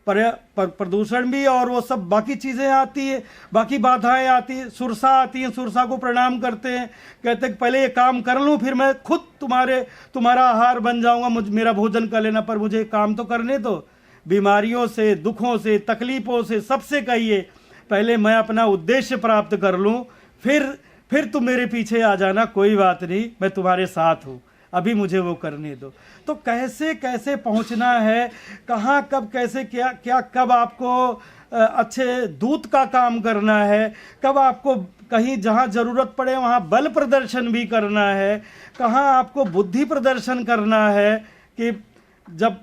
[SPEAKER 6] प्रदूषण भी और वो सब बाकी चीज़ें आती है, बाकी बाधाएं आती है, सुरसा आती हैं, सुरसा को प्रणाम करते हैं, कहते हैं पहले ये काम कर लूँ फिर मैं खुद तुम्हारा आहार बन जाऊंगा, मेरा भोजन कर लेना, पर मुझे काम तो करने दो। बीमारियों से, दुखों से, तकलीफ़ों से, सबसे कहिए पहले मैं अपना उद्देश्य प्राप्त कर लूँ, फिर तुम मेरे पीछे आ जाना, कोई बात नहीं, मैं तुम्हारे साथ हूँ, अभी मुझे वो करने दो। तो कैसे कैसे पहुंचना है, कहाँ कब कैसे क्या कब आपको अच्छे दूत का काम करना है, कब आपको कहीं जहाँ ज़रूरत पड़े वहाँ बल प्रदर्शन भी करना है, कहाँ आपको बुद्धि प्रदर्शन करना है। कि जब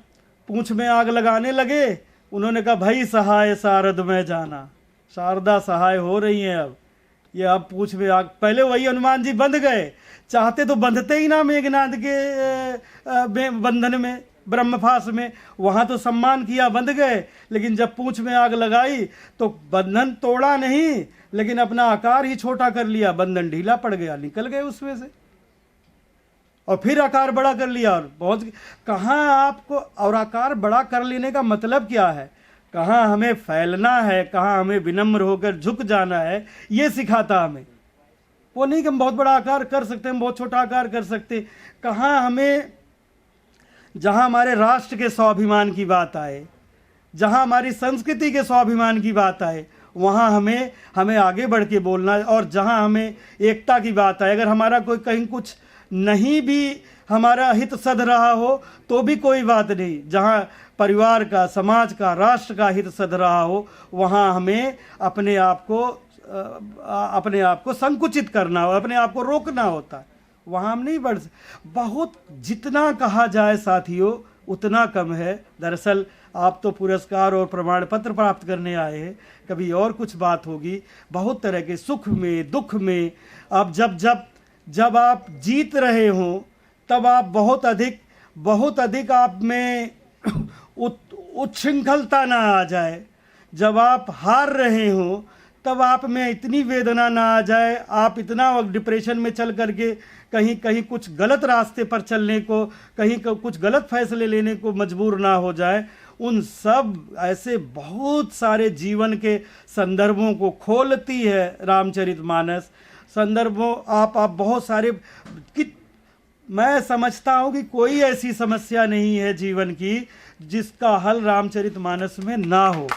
[SPEAKER 6] पूंछ में आग लगाने लगे उन्होंने कहा भाई सहाय शारद में जाना, शारदा सहाय हो रही हैं, अब ये अब पूंछ में आग, पहले वही हनुमान जी बंध गए, चाहते तो बंधते ही ना मेघनाद के बंधन में, ब्रह्मफास में, वहां तो सम्मान किया, बंध गए, लेकिन जब पूंछ में आग लगाई तो बंधन तोड़ा नहीं, लेकिन अपना आकार ही छोटा कर लिया, बंधन ढीला पड़ गया, निकल गए उसमें से, और फिर आकार बड़ा कर लिया, और बहुत कहाँ आपको, और आकार बड़ा कर लेने का मतलब क्या है, कहाँ हमें फैलना है, कहाँ हमें विनम्र होकर झुक जाना है, ये सिखाता हमें। वो नहीं कि हम बहुत बड़ा आकार कर सकते हैं, हम बहुत छोटा आकार कर सकते, कहाँ हमें, जहाँ हमारे राष्ट्र के स्वाभिमान की बात आए, जहाँ हमारी संस्कृति के स्वाभिमान की बात आए, वहाँ हमें आगे बढ़ के बोलना है। और जहाँ हमें एकता की बात आए, अगर हमारा कोई कहीं कुछ नहीं भी हमारा हित सध रहा हो तो भी कोई बात नहीं, जहाँ परिवार का, समाज का, राष्ट्र का हित सध रहा हो, वहाँ हमें अपने आप को संकुचित करना हो, अपने आप को रोकना होता है, वहाँ हम नहीं बढ़ सकते। बहुत जितना कहा जाए साथियों उतना कम है। दरअसल आप तो पुरस्कार और प्रमाण पत्र प्राप्त करने आए हैं, कभी और कुछ बात होगी। बहुत तरह के सुख में, दुख में, अब जब आप जीत रहे हों तब आप बहुत अधिक आप में उच्छृंखलता ना आ जाए। जब आप हार रहे हो तब आप में इतनी वेदना ना आ जाए, आप इतना डिप्रेशन में चल करके कहीं कहीं कुछ गलत रास्ते पर चलने को, कहीं कुछ गलत फैसले लेने को मजबूर ना हो जाए। उन सब ऐसे बहुत सारे जीवन के संदर्भों को खोलती है रामचरितमानस। संदर्भों आप बहुत सारे कि मैं समझता हूँ कि कोई ऐसी समस्या नहीं है जीवन की जिसका हल रामचरितमानस में ना हो।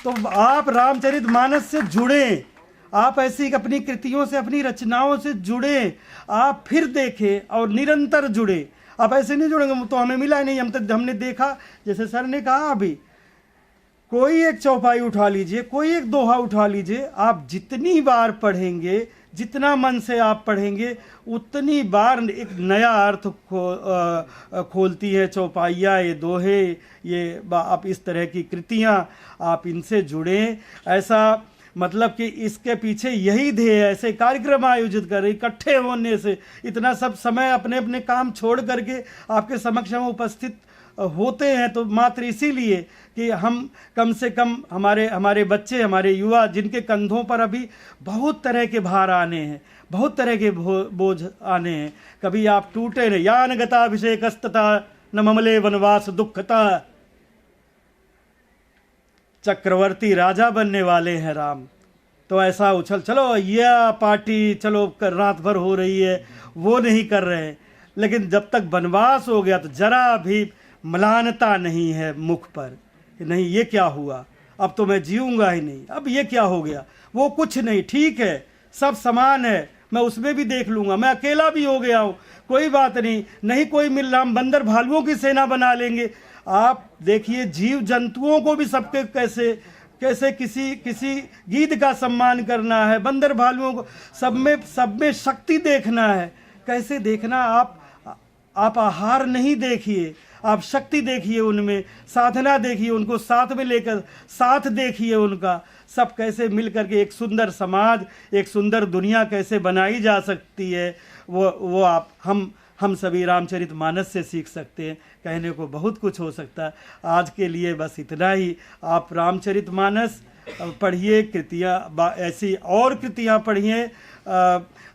[SPEAKER 6] तो आप रामचरितमानस से जुड़ें, आप ऐसी अपनी कृतियों से, अपनी रचनाओं से जुड़ें, आप फिर देखें और निरंतर जुड़े। आप ऐसे नहीं जुड़ेंगे तो हमें मिला ही नहीं, हमने देखा, जैसे सर ने कहा अभी, कोई एक चौपाई उठा लीजिए, कोई एक दोहा उठा लीजिए, आप जितनी बार पढ़ेंगे, जितना मन से आप पढ़ेंगे, उतनी बार एक नया अर्थ खोलती है चौपाइयाँ, ये दोहे, ये आप इस तरह की कृतियाँ, आप इनसे जुड़ें। ऐसा मतलब कि इसके पीछे यही ध्येय है, ऐसे कार्यक्रम आयोजित कर, इकट्ठे होने से, इतना सब समय अपने अपने काम छोड़ करके आपके समक्ष हम उपस्थित होते हैं तो मात्र इसीलिए कि हम कम से कम हमारे बच्चे, हमारे युवा, जिनके कंधों पर अभी बहुत तरह के भार आने हैं, बहुत तरह के बोझ आने हैं, कभी आप टूटे नहीं। यान गताभिषेकस्तता न ममले वनवास दुखता, चक्रवर्ती राजा बनने वाले हैं राम। तो ऐसा उछल चलो यह पार्टी चलो रात भर हो रही है, वो नहीं कर रहे हैं। लेकिन जब तक वनवास हो गया तो जरा भी मलानता नहीं है मुख पर कि नहीं ये क्या हुआ, अब तो मैं जीऊंगा ही नहीं, अब ये क्या हो गया। वो कुछ नहीं, ठीक है, सब समान है, मैं उसमें भी देख लूंगा, मैं अकेला भी हो गया हूँ, कोई बात नहीं, नहीं कोई मिल रहा, हम बंदर भालुओं की सेना बना लेंगे। आप देखिए जीव जंतुओं को भी सबके कैसे कैसे किसी गीत का सम्मान करना है, बंदर भालुओं को सब में शक्ति देखना है। कैसे देखना, आप आहार नहीं देखिए, आप शक्ति देखिए, उनमें साधना देखिए, उनको साथ में लेकर साथ देखिए उनका, सब कैसे मिल करके एक सुंदर समाज, एक सुंदर दुनिया कैसे बनाई जा सकती है, वो आप हम सभी रामचरितमानस से सीख सकते हैं। कहने को बहुत कुछ हो सकता है, आज के लिए बस इतना ही। आप रामचरितमानस पढ़िए, कृतियाँ ऐसी और कृतियाँ पढ़िए,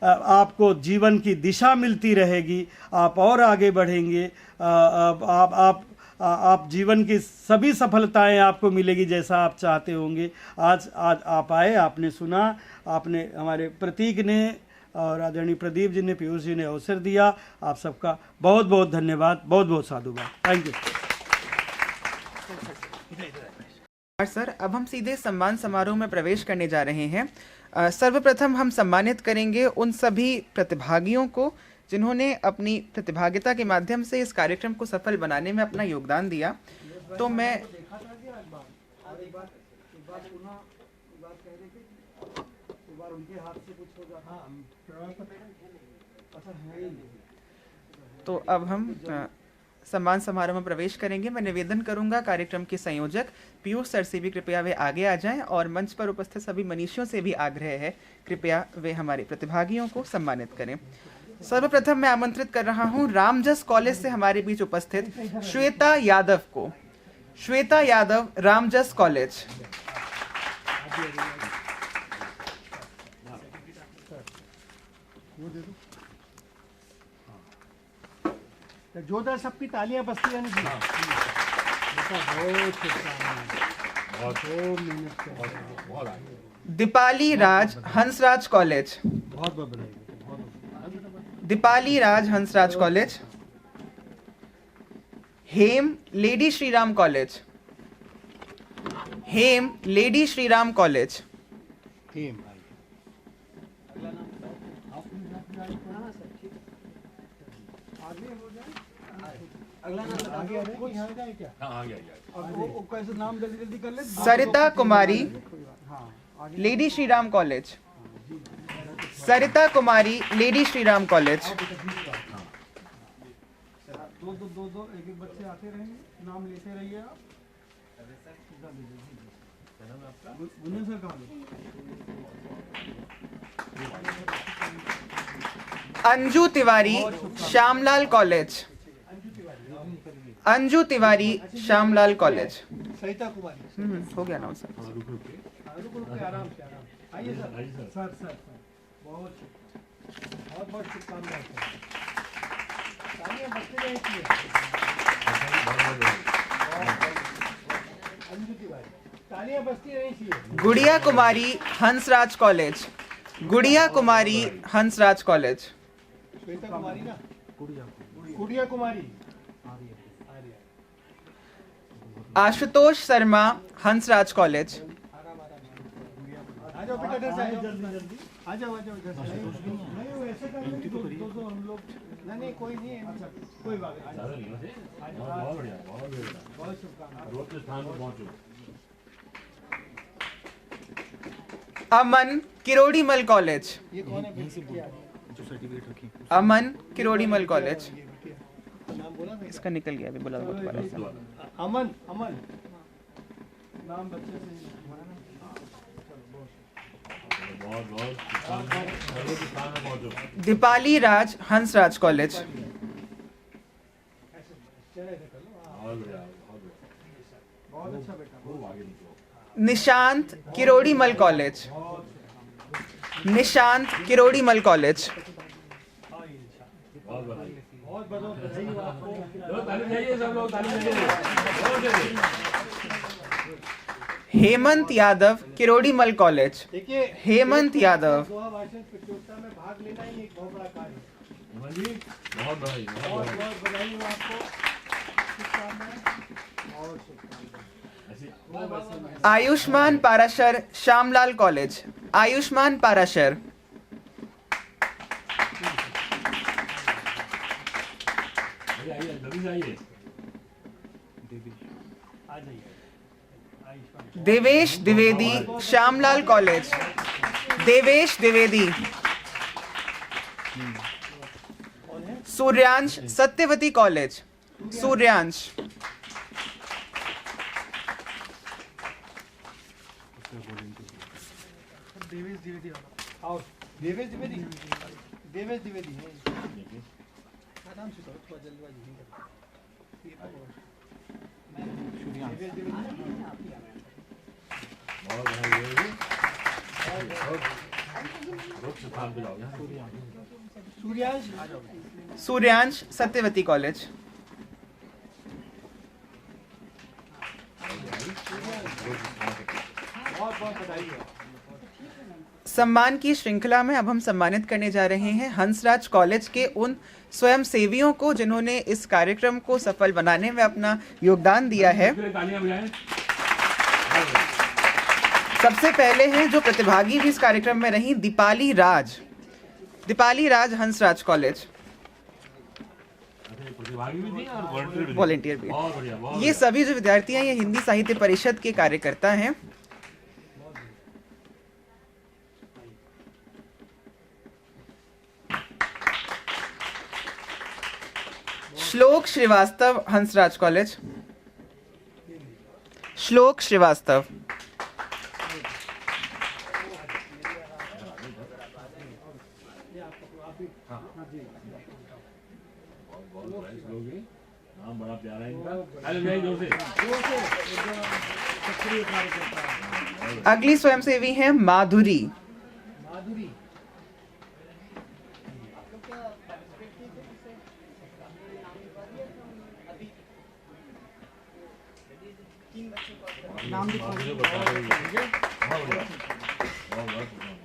[SPEAKER 6] आपको जीवन की दिशा मिलती रहेगी, आप और आगे बढ़ेंगे, आप जीवन की सभी सफलताएं आपको मिलेगी जैसा आप चाहते होंगे। आज आप आए, आपने सुना, आपने हमारे प्रतीक ने और आदरणीय प्रदीप जी ने, पीयूष जी ने अवसर दिया। आप सबका बहुत बहुत धन्यवाद, बहुत बहुत साधुवाद। Thank you
[SPEAKER 1] sir. अब हम सीधे सम्मान समारोह में प्रवेश करने जा रहे हैं। सर्वप्रथम हम सम्मानित करेंगे उन सभी प्रतिभागियों को जिन्होंने अपनी प्रतिभागिता के माध्यम से इस कार्यक्रम को सफल बनाने में अपना योगदान दिया। तो मैं तो अब हम सम्मान समारोह में प्रवेश करेंगे। मैं निवेदन करूंगा कार्यक्रम के संयोजक पीयूष सर से भी कृपया वे आगे आ जाएं, और मंच पर उपस्थित सभी मनीषियों से भी आग्रह है कृपया वे हमारे प्रतिभागियों को सम्मानित करें। सर्वप्रथम मैं आमंत्रित कर रहा हूं रामजस कॉलेज से हमारे बीच उपस्थित श्वेता यादव को। श्वेता यादव, रामजस कॉलेज।
[SPEAKER 3] जोरदार सबकी तालियां बजती हैं।
[SPEAKER 1] दीपाली राज, हंसराज कॉलेज।
[SPEAKER 3] बहुत बधाई।
[SPEAKER 1] दीपाली राज, हंसराज कॉलेज। हेम, लेडी श्रीराम कॉलेज। हेम, lady Shriram college. Sarita Kumari, lady Shriram college. Sarita Kumari, lady Shriram college.
[SPEAKER 3] दो एक बच्चे आते रहेंगे, नाम लेते रहिए आप।
[SPEAKER 1] अंजू तिवारी, श्यामलाल कॉलेज। अंजू तिवारी, श्यामलाल कॉलेज।
[SPEAKER 3] सरिता कुमारी।
[SPEAKER 1] हो गया ना सर।
[SPEAKER 3] रुक के आराम से आइए सर।
[SPEAKER 6] सर
[SPEAKER 3] बहुत बहुत शुभकामनाएं सर। तालियां बजती रहनी चाहिए। अंजू तिवारी, तालियां बजती रहनी चाहिए।
[SPEAKER 1] गुड़िया कुमारी हंसराज कॉलेज, गुड़िया कुमारी हंसराज कॉलेज।
[SPEAKER 3] श्वेता कुमारी ना, गुड़िया कुमारी।
[SPEAKER 1] आशुतोष शर्मा हंसराज कॉलेज।
[SPEAKER 3] आ जाओ बेटा इधर से, आ जाओ इधर से। नहीं वो ऐसे कर लेंगे तो हम लोग, नहीं कोई नहीं है, कोई बात नहीं।
[SPEAKER 5] बहुत बढ़िया, बहुत बढ़िया।
[SPEAKER 3] बहुत शुभकामनाएं।
[SPEAKER 5] रोज के स्थान पर पहुंचो।
[SPEAKER 1] अमन किरोड़ीमल कॉलेज,
[SPEAKER 3] ये कौन है?
[SPEAKER 1] अमन किरोड़ीमल कॉलेज।
[SPEAKER 3] नाम बोला था?
[SPEAKER 1] इसका निकल गया, अभी बोला था दोबारा से।
[SPEAKER 3] अमन, अमन
[SPEAKER 6] नाम बच्चे से
[SPEAKER 5] बहुत बहुत रोज के स्थान पर पहुंचो।
[SPEAKER 1] दीपाली राज हंसराज कॉलेज।
[SPEAKER 5] बहुत बढ़िया, बहुत बढ़िया।
[SPEAKER 3] बहुत अच्छा बेटा।
[SPEAKER 5] खूब आगे निकलो।
[SPEAKER 1] Nishant Kirorimal college, Nishant Kirorimal college.
[SPEAKER 5] बहुत बधाई।
[SPEAKER 3] बहुत बहुत बधाई हो आपको।
[SPEAKER 5] चलो ताली बजाइए सब लोग, ताली बजाइए। जोर से।
[SPEAKER 1] हेमंत यादव किरोड़ीमल कॉलेज,
[SPEAKER 3] देखिए
[SPEAKER 1] हेमंत यादव।
[SPEAKER 3] दुआ भाषण प्रतियोगिता में भाग लेना ही एक बहुत बड़ा कार्य है।
[SPEAKER 5] हेमंत जी बहुत बधाई, बहुत
[SPEAKER 3] बहुत
[SPEAKER 5] बधाई।
[SPEAKER 3] बहुत बधाई हो आपको। शुभकामनाएं और शुभकामनाएं।
[SPEAKER 5] ऐसी
[SPEAKER 1] आयुष्मान पाराशर श्यामलाल कॉलेज, आयुष्मान पाराशर।
[SPEAKER 5] आइए, जल्दी से आइए।
[SPEAKER 3] आ जाइए।
[SPEAKER 1] देवेश द्विवेदी श्यामलाल कॉलेज, देवेश द्विवेदी। सूर्यांश सत्यवती कॉलेज, सूर्यांश।
[SPEAKER 3] देवेश द्विवेदी और देवेश द्विवेदी, देवेश द्विवेदी है। आराम से करो, थोड़ा जल्दबाजी नहीं करो। देवेश द्विवेदी।
[SPEAKER 5] बहुत बधाई होगी। रोज के स्थान पे जाओ यहाँ।
[SPEAKER 3] सूर्यांश आ जाओ।
[SPEAKER 1] सूर्यांश सत्यवती कॉलेज।
[SPEAKER 3] बहुत बहुत बधाई हो।
[SPEAKER 1] सम्मान की श्रृंखला में अब हम सम्मानित करने जा रहे हैं हंसराज कॉलेज के उन स्वयं सेवियों को जिन्होंने इस कार्यक्रम को सफल बनाने में अपना योगदान दिया है।
[SPEAKER 5] तालियां बजाएं।
[SPEAKER 1] सबसे पहले हैं जो प्रतिभागी भी इस कार्यक्रम में रही, दीपाली राज, दीपाली राज हंसराज कॉलेज,
[SPEAKER 5] प्रतिभागी भी थी और वॉलंटियर भी थी।
[SPEAKER 1] वॉलंटियर भी।
[SPEAKER 5] बहुत बढ़िया, बहुत
[SPEAKER 1] ये सभी जो विद्यार्थी हैं ये हिंदी साहित्य परिषद के कार्यकर्ता हैं। श्लोक श्रीवास्तव हंसराज कॉलेज, श्लोक श्रीवास्तव।
[SPEAKER 5] बहुत बधाई लोग हैं। नाम बड़ा प्यारा है इनका। ताली बजाइए जोर से।
[SPEAKER 6] सक्रिय कार्यकर्ता है।
[SPEAKER 1] अगली स्वयंसेवी हैं माधुरी,
[SPEAKER 3] माधुरी।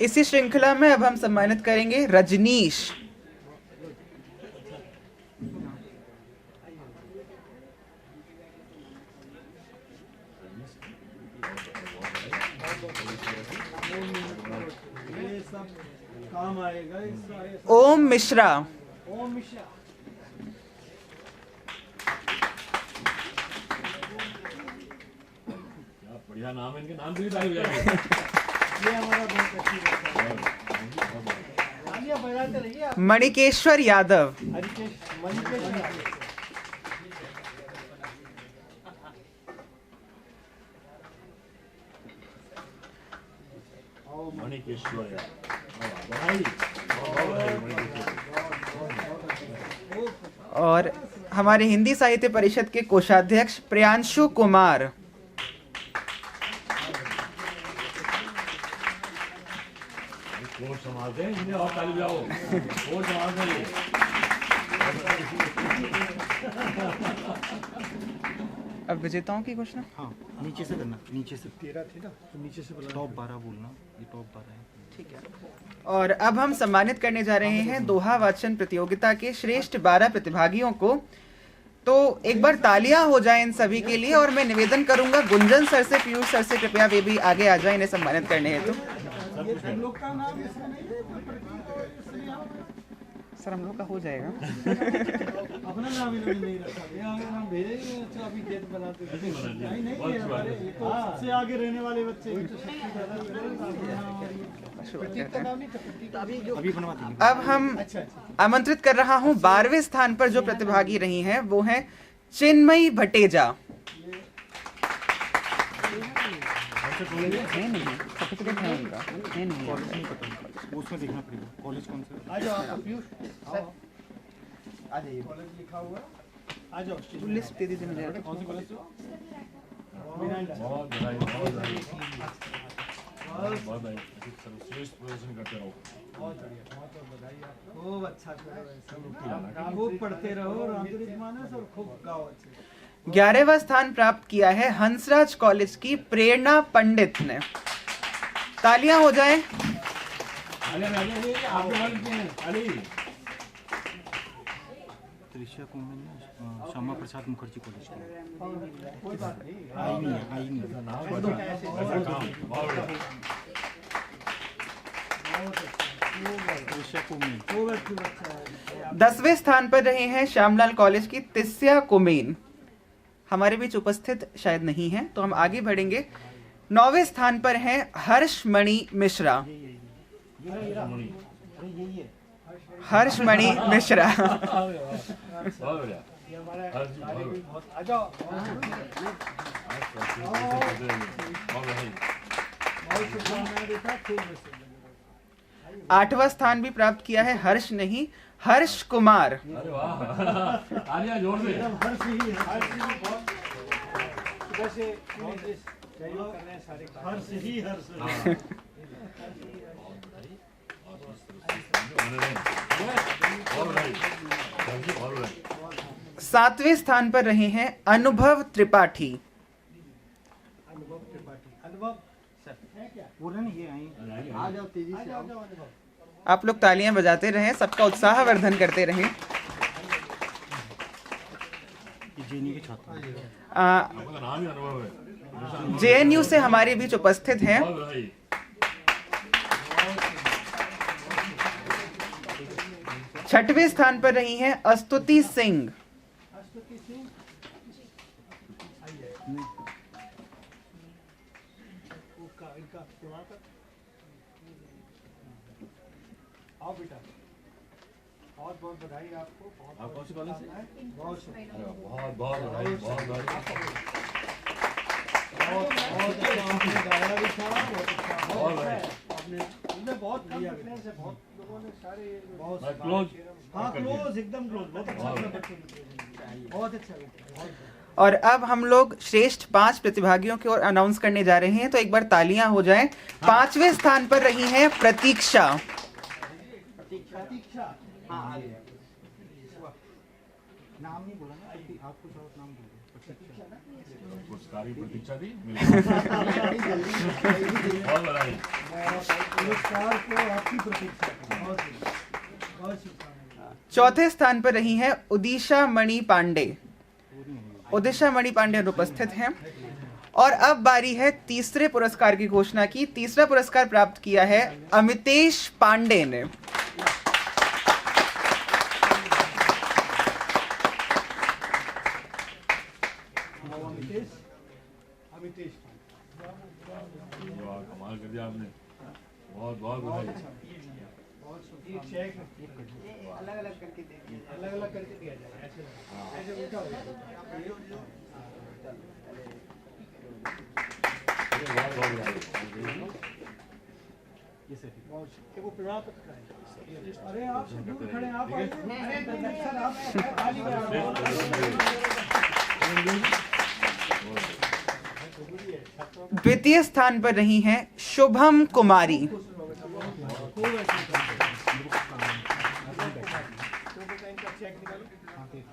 [SPEAKER 1] इसी श्रृंखला में अब हम सम्मानित करेंगे रजनीश।
[SPEAKER 6] ये सब काम आएगा इस सारे।
[SPEAKER 1] ओम मिश्रा,
[SPEAKER 3] ओम मिश्रा।
[SPEAKER 5] क्या बढ़िया नाम है इनके। नाम भी ताली बजाइए।
[SPEAKER 3] ये हमारा बहुत अच्छी बात है। तालियां बजाते रहिए आप।
[SPEAKER 1] मणिकेश्वर यादव,
[SPEAKER 3] हरिकेश, मणिकेश यादव।
[SPEAKER 5] मणिकेश्वर यार। बधाई। बहुत बधाई मणिकेश्वर।
[SPEAKER 1] और हमारे हिंदी साहित्य परिषद के कोषाध्यक्ष प्रियांशु कुमार,
[SPEAKER 5] संभालते हैं इन्हें, और ताली बजाओ, और संभालते हैं।
[SPEAKER 1] अब विजेताओं की घोषणा।
[SPEAKER 7] हाँ, नीचे से करना, नीचे से
[SPEAKER 3] 13 थी ना, तो नीचे से बोला।
[SPEAKER 7] टॉप 12 बोलना, ये टॉप 12 है।
[SPEAKER 1] ठीक है। और अब हम सम्मानित करने जा रहे हैं दोहा वाचन प्रतियोगिता के श्रेष्ठ 12 प्रतिभागियों को। तो एक बार तालियां हो जाएं इन सभी के लिए, और मैं निवेदन करूंगा गुंजन सर से, पीयूष सर से, कृपया वे भी आगे आ जाएं इन्हें सम्मानित करने हेतु। सर हम लोग का हो जाएगा।
[SPEAKER 6] अपना नाम इन्होंने नहीं रखा, ये आगे नाम भेजेंगे। अच्छा अभी डेट बनाते नहीं ये हमारे, ये तो सबसे आगे रहने वाले बच्चे।
[SPEAKER 7] अभी बनवाते हैं।
[SPEAKER 1] अब हम आमंत्रित कर रहा हूं 12वें स्थान पर जो प्रतिभागी रही हैं वो हैं चिन्मयी भटेजा। है नहीं, सर्टिफिकेट है उनका, है नहीं।
[SPEAKER 7] उसमें देखना पड़ेगा कॉलेज कौन सा।
[SPEAKER 3] आ जाओ आप पीयूष, आ जाइए। कॉलेज लिखा हुआ, आ जाओ।
[SPEAKER 1] लिस्ट दे दीजिए मुझे।
[SPEAKER 5] बहुत बधाई, बहुत बधाई, बहुत बधाई, सर्वश्रेष्ठ प्रदर्शन करते रहो।
[SPEAKER 3] बहुत बढ़िया, बहुत बधाई आपको।
[SPEAKER 6] खूब अच्छा करो, खूब पढ़ते रहो, रामचरित मानस, और खूब गाओ अच्छे।
[SPEAKER 1] 11वां स्थान प्राप्त किया है हंसराज कॉलेज की प्रेरणा पंडित ने। तालियां हो जाएं।
[SPEAKER 7] त्रिशा कॉमन, श्यामा प्रसाद मुखर्जी कॉलेज की। आई नहीं है, आई नहीं है। त्रिशा कॉमन।
[SPEAKER 1] 10वें स्थान पर रहे हैं श्यामलाल कॉलेज की तिस्या कुमेन। हमारे बीच उपस्थित शायद नहीं है, तो हम आगे बढ़ेंगे। 9वें स्थान पर हैं हर्षमणि मिश्रा। हर्षमणि मिश्रा।
[SPEAKER 5] बहुत बढ़िया।
[SPEAKER 3] आ जाओ।
[SPEAKER 1] 8वां स्थान भी प्राप्त किया है हर्ष नहीं, हर्ष कुमार।
[SPEAKER 5] अरे वाह, तालियां जोर से।
[SPEAKER 3] सुबह से सहयोग कर रहे हैं सारे काम।
[SPEAKER 6] हर्ष ही हर्ष।
[SPEAKER 5] बहुत बधाई, बहुत बधाई।
[SPEAKER 1] 7वें स्थान पर रहे हैं अनुभव त्रिपाठी।
[SPEAKER 3] अनुभव त्रिपाठी, अनुभव सर है क्या?
[SPEAKER 7] बोल रहे ना ये आई।
[SPEAKER 3] आ जाओ, तेजी से आओ।
[SPEAKER 1] आप लोग तालियां बजाते रहें, सबका उत्साहवर्धन करते रहें।
[SPEAKER 7] ये जेनी के छात्र हैं।
[SPEAKER 5] आपका नाम ही अनुभव है।
[SPEAKER 1] जेएनयू से हमारे बीच उपस्थित हैं
[SPEAKER 5] बहुत बधाई।
[SPEAKER 1] 6वें स्थान पर रही हैं स्तुति सिंह।
[SPEAKER 3] आओ बेटा, बहुत बहुत बधाई आपको।
[SPEAKER 5] आप कौन सी कॉलेज से?
[SPEAKER 3] बहुत शुक्रिया।
[SPEAKER 5] अरे वाह, बहुत बहुत बधाई, बहुत बधाई।
[SPEAKER 3] बहुत आपने गाया भी था, बहुत अच्छा।
[SPEAKER 5] बहुत बधाई।
[SPEAKER 3] आपने बहुत कॉन्फिडेंस है, बहुत लोगों ने सारे बहुत
[SPEAKER 5] मैं क्लोज।
[SPEAKER 6] हाँ क्लोज, एकदम क्लोज। बहुत अच्छा लगा बच्चों को।
[SPEAKER 3] बहुत अच्छा बहुत
[SPEAKER 1] और अब हम लोग श्रेष्ठ 5 प्रतिभागियों की ओर अनाउंस करने जा रहे हैं, तो एक बार तालियां हो जाएं। 5वें स्थान पर रही हैं प्रतीक्षा।
[SPEAKER 3] प्रतीक्षा। हाँ,
[SPEAKER 7] नाम नहीं बोला ना, आप कुछ और नाम बोल रहे।
[SPEAKER 5] पुरस्कार की प्रतीक्षा थी। बहुत बधाई।
[SPEAKER 3] पुरस्कार को आपकी प्रतीक्षा। बहुत बहुत शुभकामनाएं।
[SPEAKER 1] 4थे स्थान पर रही हैं उदिशा मणि पांडे। उदिशा मणि पांडे अनुपस्थित हैं। और अब बारी है तीसरे पुरस्कार की घोषणा की। तीसरा पुरस्कार प्राप्त किया है अमितेश पांडे ने।
[SPEAKER 3] अमितेश
[SPEAKER 5] वाह, कमाल कर दिया आपने। बहुत बहुत बधाई।
[SPEAKER 3] बहुत शुक्रिया। अलग अलग करके देखिए, अलग अलग करके दिया जाए। ऐसे उल्टा हो जाए।
[SPEAKER 5] बहुत बहुत बधाई।
[SPEAKER 7] ये सर
[SPEAKER 3] बहुत शुक्रिया। वो प्रणाम पत्र है। अरे आप दूर खड़े हैं, आप आइए। सर आप खाली
[SPEAKER 1] द्वितीय स्थान पर रही हैं शुभम कुमारी।
[SPEAKER 3] खूब ऐसे का चेक निकालो।
[SPEAKER 7] हाँ ठीक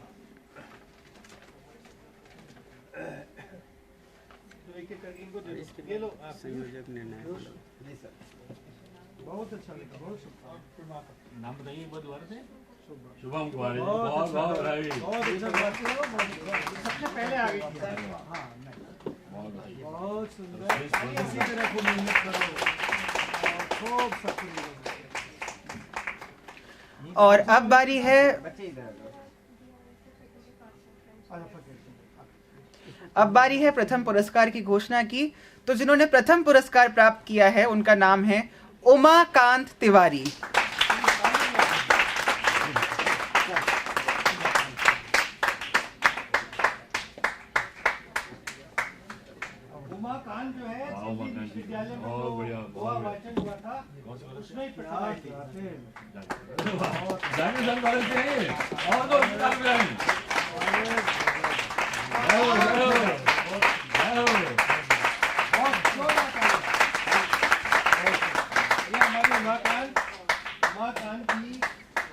[SPEAKER 3] तो एक एक करके इनको दे दो। ये लो आप
[SPEAKER 2] संयोजक निर्णय
[SPEAKER 3] बहुत अच्छा लगा, बहुत शुभकामनाएं।
[SPEAKER 5] नाम बताइए एक बार दोबारा से। शुभम कुमारी, बहुत बहुत बधाई।
[SPEAKER 3] बहुत अच्छा बात है, सबसे पहले आगे किया। हाँ
[SPEAKER 5] बहुत बधाई।
[SPEAKER 3] बहुत सुंदर, इसी तरह खूब मेहनत करो और खूब सब कुछ।
[SPEAKER 1] और अब बारी है प्रथम पुरस्कार की घोषणा की। तो जिन्होंने प्रथम पुरस्कार प्राप्त किया है उनका नाम है उमाकांत तिवारी।
[SPEAKER 3] उमाकांत जो है दिल्ली विश्वविद्यालय में
[SPEAKER 5] बहुत
[SPEAKER 3] जो
[SPEAKER 5] बढ़िया,
[SPEAKER 3] गोवा
[SPEAKER 5] बहुत
[SPEAKER 3] वाचन हुआ था उसमें ही प्रथम आई थी।
[SPEAKER 5] जाने जाने वाले थे और दो किताब में आई।
[SPEAKER 3] उमाकांत की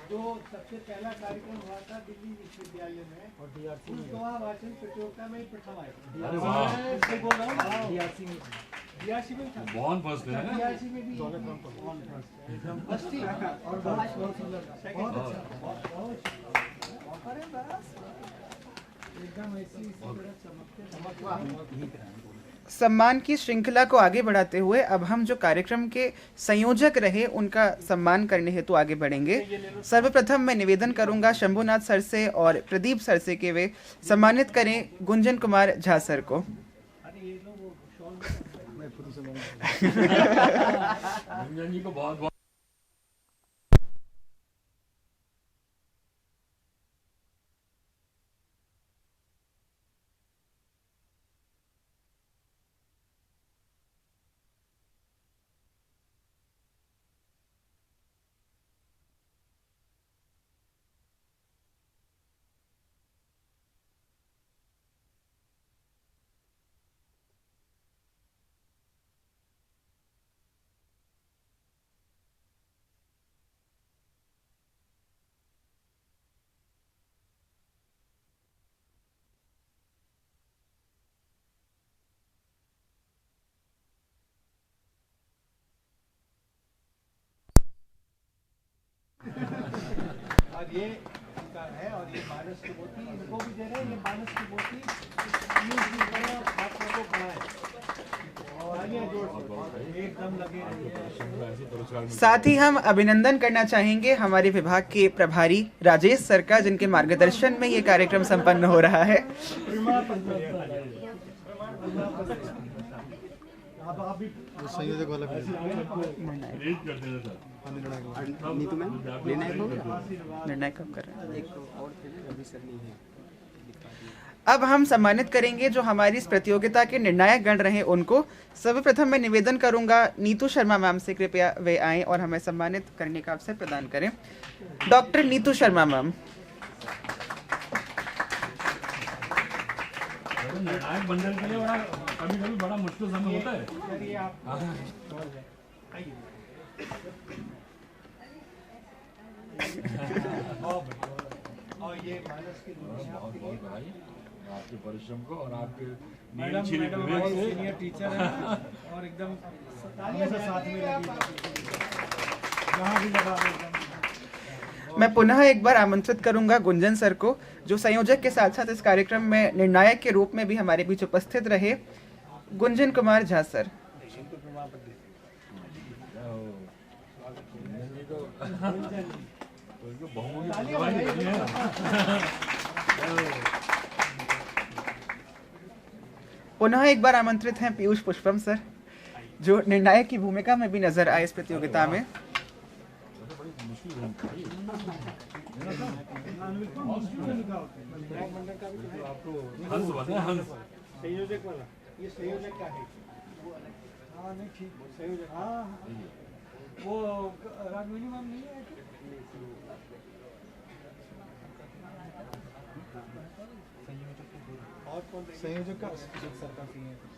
[SPEAKER 3] जो सबसे पहला कार्यक्रम हुआ था दिल्ली विश्वविद्यालय में और उस गोवा वाचन प्रतियोगिता में ही प्रथम आए थे।
[SPEAKER 5] अरे वाह,
[SPEAKER 3] इससे बोल रहा हूँ DRC में था।
[SPEAKER 5] बहुत फर्स्ट है ना।
[SPEAKER 3] DRC में भी एकदम फर्स्ट ही और बहुत सुंदर, बहुत अच्छा, बहुत अरे बस एकदम ऐसी तरह चमकते।
[SPEAKER 1] सम्मान की श्रृंखला को आगे बढ़ाते हुए अब हम जो कार्यक्रम के संयोजक रहे उनका सम्मान करने हेतु आगे बढ़ेंगे। सर्वप्रथम मैं निवेदन करूंगा शंभुनाथ सर से और प्रदीप सर से कि वे सम्मानित करें गुंजन कुमार झा सर को।
[SPEAKER 5] गुंजन जी को बहुत बहुत
[SPEAKER 3] और ये इनका है और ये मानस की पोथी इनको भी दे रहे हैं। ये मानस की पोथी छात्रों को पढ़ाए और आगे जोड़ एकदम लगे रहिए।
[SPEAKER 1] साथ ही हम अभिनंदन करना चाहेंगे हमारे विभाग के प्रभारी राजेश सर का, जिनके मार्गदर्शन में ये कार्यक्रम संपन्न हो रहा है।
[SPEAKER 7] संयोजक वाला नीतू मैम निर्णय होगा।
[SPEAKER 1] निर्णय कब कर रहे हैं? अब हम सम्मानित करेंगे जो हमारी इस प्रतियोगिता के निर्णायक गण रहे उनको। सर्वप्रथम मैं निवेदन करूंगा नीतू शर्मा मैम से कृपया वे आएं और हमें सम्मानित करने का अवसर प्रदान करें। Doctor Neetu Sharma ma'am.
[SPEAKER 5] निर्णायक मंडल के लिए बड़ा कभी कभी बड़ा मुश्किल समय होता है।
[SPEAKER 3] चलिए आप आइए। और ये मानस की
[SPEAKER 5] बहुत बहुत बधाई आपके परिश्रम को और आपके
[SPEAKER 3] मैडम सीनियर टीचर हैं और एकदम हमेशा साथ में लगी जहाँ भी लगा एकदम।
[SPEAKER 1] मैं पुनः एक बार आमंत्रित करूंगा गुंजन सर को, जो संयोजक के साथ साथ इस कार्यक्रम में निर्णायक के रूप में भी हमारे बीच उपस्थित रहे। गुंजन कुमार झा सर। पुनः एक बार आमंत्रित हैं पीयूष पुष्पम सर, जो निर्णायक की भूमिका में भी नजर आए इस प्रतियोगिता में।
[SPEAKER 3] संयोजक वाला ये संयोजक का है। हाँ नहीं ठीक संयोजक। हाँ वो रागविनी मैम नहीं है। और कौन संयोजक का सर का संयोजक।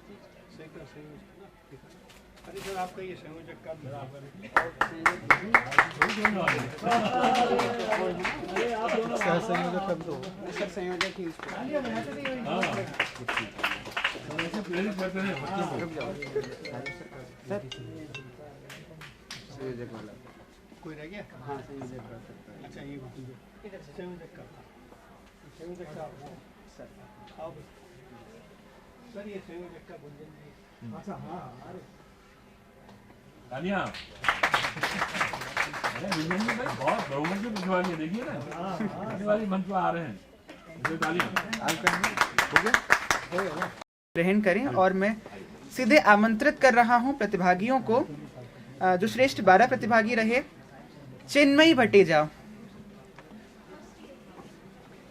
[SPEAKER 3] अरे सर आपका ये संयोजक का संयोजक का तो सर संयोजक ही संयोजक वाला कोई रह गया? हाँ संयोजक कर सकता है। अच्छा ये संयोजक का सर अब सर ये संयोजक का गुंजन जी। अच्छा हाँ अरे
[SPEAKER 5] तालियां। अरे विजन जी भाई बहुत बहुमत की प्रतिभागी है, देखिए ना आने वाले मंच पर आ रहे हैं। तालियां
[SPEAKER 1] ग्रहण करें और मैं सीधे आमंत्रित कर रहा हूं प्रतिभागियों को, जो श्रेष्ठ 12 प्रतिभागी रहे। चिन्मयी भटेजा,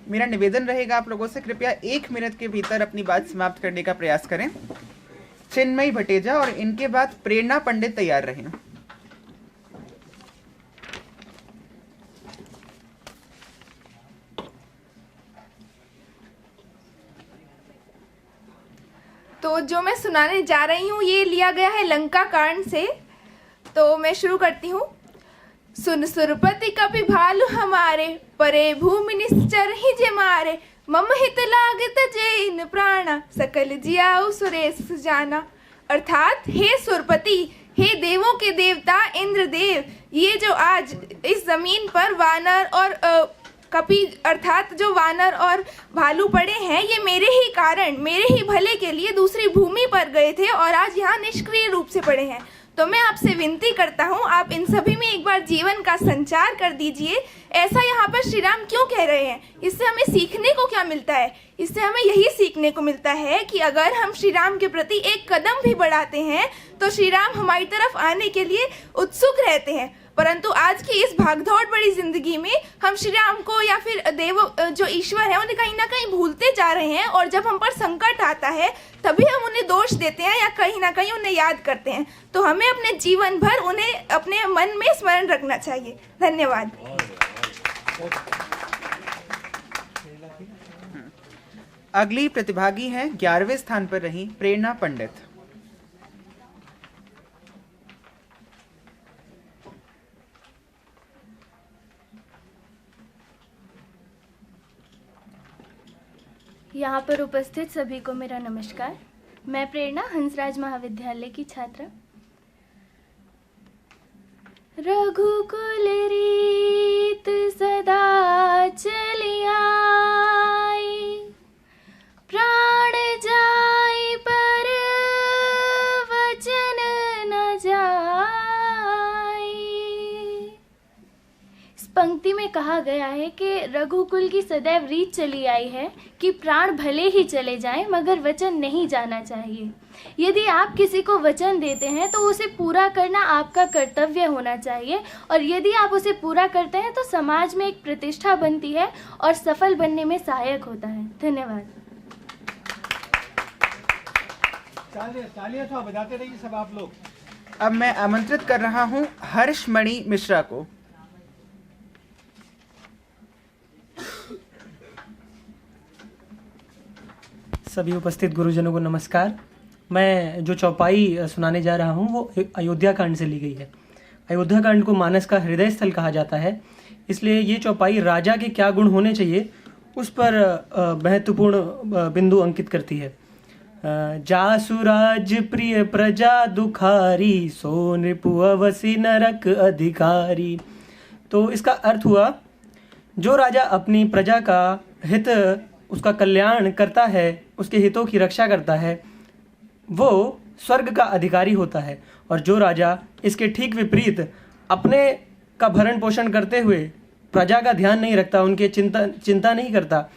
[SPEAKER 1] मेरा निवेदन रहेगा आप लोगों से कृपया 1 मिनट के भीतर अपनी बात समाप्त करने का प्रयास करें। चिन्मयी भटेजा और इनके बाद प्रेरणा पंडित तैयार रहें।
[SPEAKER 8] तो जो मैं सुनाने जा रही हूँ ये लिया गया है लंका कांड से। तो मैं शुरू करती हूँ। सुन सुरपति कपि भालु हमारे, परे भूमि निश्चर ही जे मारे। मम हित लागत जैन प्राणा, सकल जियाऊ सुरेश जाना। अर्थात हे सुरपति, हे देवों के देवता इंद्रदेव, ये जो आज इस जमीन पर वानर और कपि अर्थात जो वानर और भालू पड़े हैं, ये मेरे ही कारण, मेरे ही भले के लिए दूसरी भूमि पर गए थे और आज यहाँ निष्क्रिय रूप से पड़े हैं। तो मैं आपसे विनती करता हूँ, आप इन सभी में एक बार जीवन का संचार कर दीजिए। ऐसा यहाँ पर श्री राम क्यों कह रहे हैं? इससे हमें सीखने को क्या मिलता है? इससे हमें यही सीखने को मिलता है कि अगर हम श्री राम के प्रति एक कदम भी बढ़ाते हैं तो श्री राम हमारी तरफ आने के लिए उत्सुक रहते हैं। परंतु आज की इस भागदौड़ भरी जिंदगी में हम श्री राम को या फिर देव जो ईश्वर है उन्हें कहीं ना कहीं भूलते जा रहे हैं, और जब हम पर संकट आता है तभी हम उन्हें दोष देते हैं या कहीं ना कहीं उन्हें याद करते हैं। तो हमें अपने जीवन भर उन्हें अपने मन में स्मरण रखना चाहिए। धन्यवाद।
[SPEAKER 1] अगली प्रतिभागी हैं 11वें स्थान पर रही प्रेरणा पंडित।
[SPEAKER 9] यहाँ पर उपस्थित सभी को मेरा नमस्कार। मैं प्रेरणा हंसराज महाविद्यालय की छात्रा। रघुकुल रीत सदा चली आई, प्राण जाई पर वचन न जाई। इस पंक्ति में कहा गया है कि रघुकुल की सदैव रीत चली आई है कि प्राण भले ही चले जाएं मगर वचन नहीं जाना चाहिए। यदि आप किसी को वचन देते हैं तो उसे पूरा करना आपका कर्तव्य होना चाहिए, और यदि आप उसे पूरा करते हैं तो समाज में एक प्रतिष्ठा बनती है और सफल बनने में सहायक होता है। धन्यवाद।
[SPEAKER 3] तालियां तो बजाते रहिए सब आप लोग।
[SPEAKER 1] अब मैं आमंत्रित कर रहा हूं हर्षमणि मिश्रा को।
[SPEAKER 10] सभी उपस्थित गुरुजनों को नमस्कार। मैं जो चौपाई सुनाने जा रहा हूँ वो अयोध्या कांड से ली गई है। अयोध्या कांड को मानस का हृदय स्थल कहा जाता है, इसलिए ये चौपाई राजा के क्या गुण होने चाहिए उस पर महत्वपूर्ण बिंदु अंकित करती है। जासुराज प्रिय प्रजा दुखारी, सो नृपु अवसि नरक अधिकारी। तो इसका अर्थ हुआ, जो राजा अपनी प्रजा का हित, उसका कल्याण करता है, उसके हितों की रक्षा करता है, वो स्वर्ग का अधिकारी होता है। और जो राजा इसके ठीक विपरीत अपने का भरण पोषण करते हुए प्रजा का ध्यान नहीं रखता, उनके चिंता नहीं करता,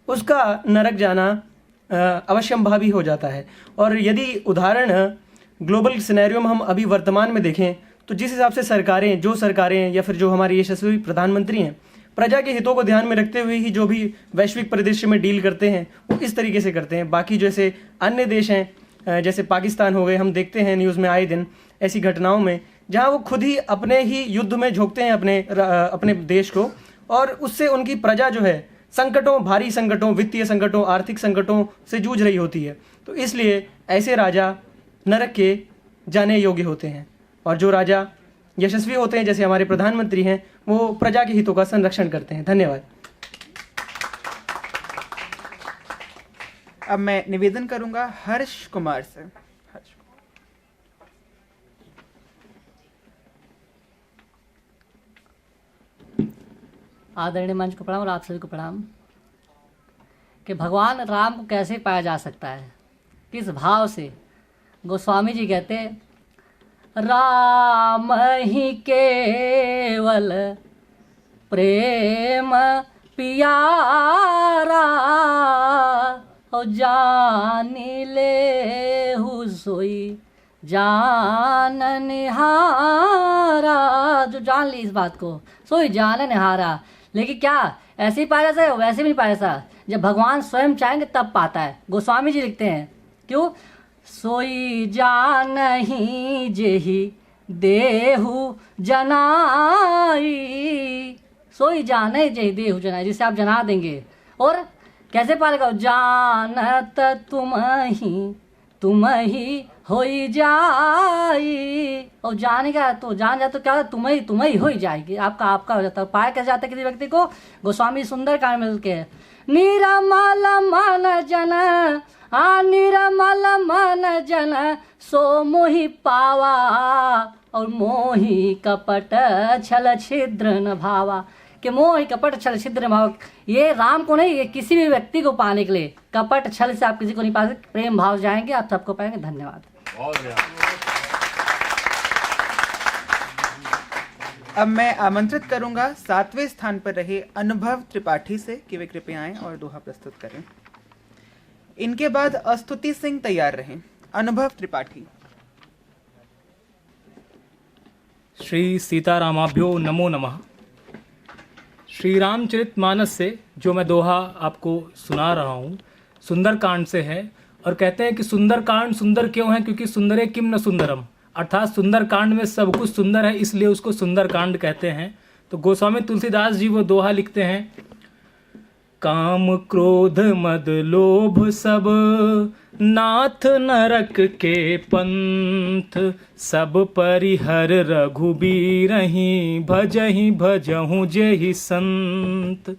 [SPEAKER 10] उसका नरक जाना अवश्यंभावी हो जाता है। और यदि उदाहरण ग्लोबल सिनेरियो में हम अभी वर्तमान में देखें तो जिस हिसाब से सरकारें या फिर जो हमारे यशस्वी प्रधानमंत्री हैं, प्रजा के हितों को ध्यान में रखते हुए ही जो भी वैश्विक परिदृश्य में डील करते हैं वो इस तरीके से करते हैं। बाकी जैसे अन्य देश हैं, जैसे पाकिस्तान हो गए, हम देखते हैं न्यूज़ में आए दिन ऐसी घटनाओं में जहां वो खुद ही अपने ही युद्ध में झोंकते हैं अपने देश को, और उससे उनकी प्रजा जो है भारी संकटों, वित्तीय संकटों, आर्थिक संकटों से जूझ रही होती है। तो इसलिए ऐसे राजा नरक के जाने योग्य होते हैं, और जो राजा यशस्वी होते हैं, जैसे हमारे प्रधानमंत्री हैं, वो प्रजा के हितों का संरक्षण करते हैं। धन्यवाद।
[SPEAKER 1] अब मैं निवेदन करूंगा हर्ष कुमार से। हर्ष।
[SPEAKER 11] आदरणीय मंच को प्रणाम और आप सभी को प्रणाम। कि भगवान राम को कैसे पाया जा सकता है, किस भाव से? गोस्वामी जी कहते हैं, राम ही केवल प्रेम पियारा, और जान ले हु सोई जान निहारा। जो जान ली इस बात को, सोई जान निहारा। लेकिन क्या ऐसे ही पाया जाता है? वैसे भी नहीं पाया जाता। जब भगवान स्वयं चाहेंगे तब पाता है। गोस्वामी जी लिखते हैं, क्यों? सोई जान ही जेहि देहु जनाई, सोई जान ही जेहि देहु जनाई, जिसे आप जना देंगे। और कैसे पालेगा? जानत तुम ही होई जाई, और जानेगा तो जान जाए तो क्या तुम ही हो जाएगी, आपका हो जाता है। पाया कैसे जाता है किसी व्यक्ति को? गोस्वामी सुंदर कांड में के निरमल मन जन, निरमल मन जन सो मोहि पावा, और मोहि कपट छल छिद्र न भावा। कि मोह कपट छल छिद्र भाव, ये राम को नहीं, ये किसी भी व्यक्ति को पाने के लिए कपट छल से आप किसी को नहीं पा सकते। प्रेम भाव जाएंगे, आप सबको पाएंगे। धन्यवाद।
[SPEAKER 1] अब मैं आमंत्रित करूंगा 7वें स्थान पर रहे अनुभव त्रिपाठी से कि वे कृपया आएं और दोहा प्रस्तुत करें। इनके बाद स्तुति सिंह तैयार रहें। अनुभव त्रिपाठी।
[SPEAKER 4] श्री सीतारामाभ्यो नमो नमः। श्री रामचरितमानस से जो मैं दोहा आपको सुना रहा हूँ, सुंदरकांड से है। और कहते हैं कि सुंदरकांड सुंदर क्यों है? क्योंकि सुंदरे किम न सुंदरम, अर्थात सुंदरकांड में सब कुछ सुंदर है, इसलिए उसको सुंदरकांड कहते हैं। तो गोस्वामी तुलसीदास जी वो दोहा लिखते हैं, काम क्रोध मद लोभ सब नाथ नरक के पंथ, सब परिहर रघुबीरहि भजहि भजहु जेहि संत।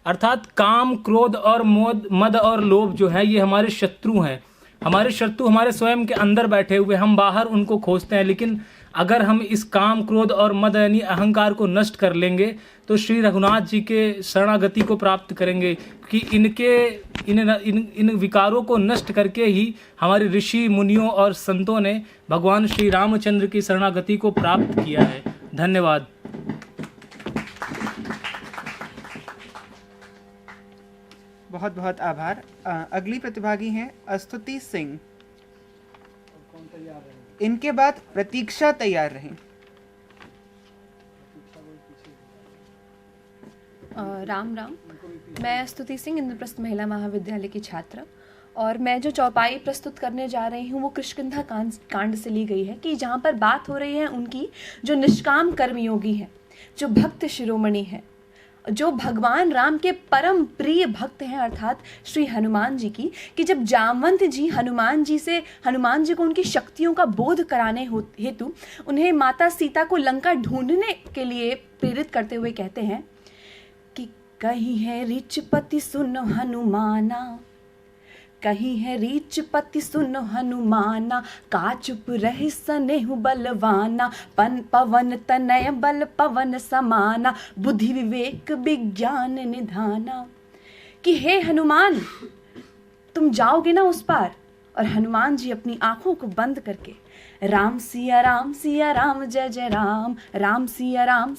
[SPEAKER 4] अर्थात काम क्रोध और मद और लोभ जो है ये हमारे शत्रु हैं। हमारे शत्रु हमारे स्वयं के अंदर बैठे हुए, हम बाहर उनको खोजते हैं। लेकिन अगर हम इस काम क्रोध और मद यानी अहंकार को नष्ट कर लेंगे तो श्री रघुनाथ जी के शरणागति को प्राप्त करेंगे। कि इन विकारों को नष्ट करके ही हमारे ऋषि मुनियों और संतों ने भगवान श्री रामचंद्र की शरणागति को प्राप्त किया है। धन्यवाद।
[SPEAKER 1] बहुत बहुत आभार। अगली प्रतिभागी हैं स्तुति सिंह। इनके बाद प्रतीक्षा तैयार रहें।
[SPEAKER 12] राम राम। मैं स्तुति सिंह इंद्रप्रस्थ महिला महाविद्यालय की छात्र, और मैं जो चौपाई प्रस्तुत करने जा रही हूँ वो कृष्णगंधा कांड से ली गई है। कि जहाँ पर बात हो रही है उनकी जो निष्काम कर्मयोगी हैं, जो भक्त शिरोमणि हैं, जो भगवान राम के परम प्रिय भक्त हैं, अर्थात श्री हनुमान जी की। कि जब जामवंत जी हनुमान जी को उनकी शक्तियों का बोध कराने हेतु उन्हें माता सीता को लंका ढूंढने के लिए प्रेरित करते हुए कहते हैं कि कहीं है रीचपति सुनो हनुमाना, कहीं है रीचपति सुनो हनुमाना, का चुप रहे सनेहु बलवाना, पवन तनय बल पवन समाना, बुद्धि विवेक विज्ञान निधाना। कि हे हनुमान, तुम जाओगे ना उस पार? और हनुमान जी अपनी आंखों को बंद करके राम सिया राम जय जय राम, राम सिया राम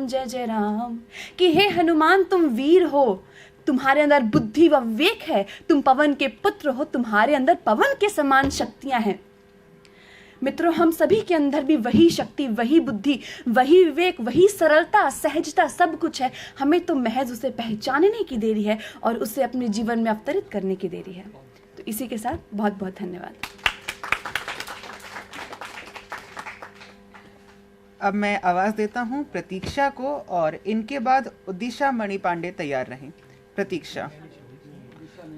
[SPEAKER 12] जय जय राम। कि हे हनुमान, तुम वीर हो, तुम्हारे अंदर बुद्धि व विवेक है, तुम पवन के पुत्र हो, तुम्हारे अंदर पवन के समान शक्तियां हैं। मित्रों, हम सभी के अंदर भी वही शक्ति, वही बुद्धि, वही विवेक, वही सरलता, सहजता सब कुछ है। हमें तो महज उसे पहचानने की देरी है और उसे अपने जीवन में अवतरित करने की देरी है। तो इसी के साथ बहुत बहुत धन्यवाद।
[SPEAKER 1] अब मैं आवाज देता हूं प्रतीक्षा को, और इनके बाद उदिशा मणि पांडे तैयार रहें। प्रतीक्षा।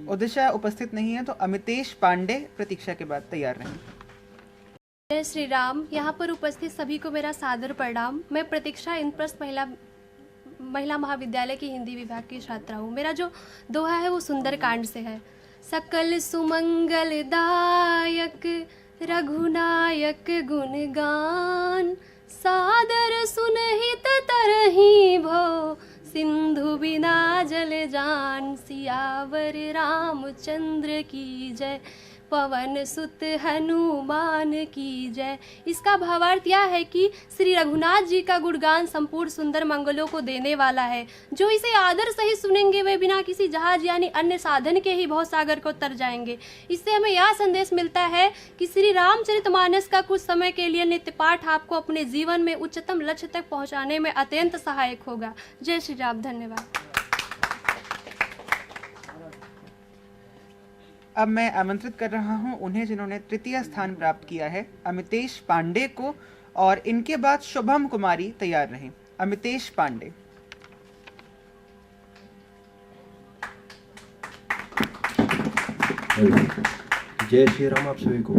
[SPEAKER 1] उदिशा उपस्थित नहीं है तो अमितेश पांडे प्रतीक्षा के बाद तैयार रहें।
[SPEAKER 13] जय श्री राम। यहाँ पर उपस्थित सभी को मेरा सादर प्रणाम। मैं प्रतीक्षा इंद्रप्रस्थ महिला महाविद्यालय की हिंदी विभाग की छात्रा हूँ। मेरा जो दोहा है वो सुंदरकांड से है। सकल सुमंगलदायक रघुनायक गुणगान, सादर सुनहित तरही भो, सिंधु बिना जल जान। सियावर रामचंद्र की जय, पवन सुत हनुमान की जय। इसका भावार्थ यह है कि श्री रघुनाथ जी का गुणगान संपूर्ण सुंदर मंगलों को देने वाला है। जो इसे आदर सहित सुनेंगे वे बिना किसी जहाज यानी अन्य साधन के ही भवसागर को तर जाएंगे। इससे हमें यह संदेश मिलता है कि श्री रामचरितमानस का कुछ समय के लिए नित्य पाठ आपको अपने जीवन में उच्चतम लक्ष्य तक पहुंचाने में अत्यंत सहायक होगा। जय श्री राम। धन्यवाद।
[SPEAKER 1] अब मैं आमंत्रित कर रहा हूं उन्हें जिन्होंने तृतीय स्थान प्राप्त किया है, अमितेश पांडे को, और इनके बाद शुभम कुमारी तैयार रहें। अमितेश पांडे।
[SPEAKER 14] जय श्री राम आप सभी को।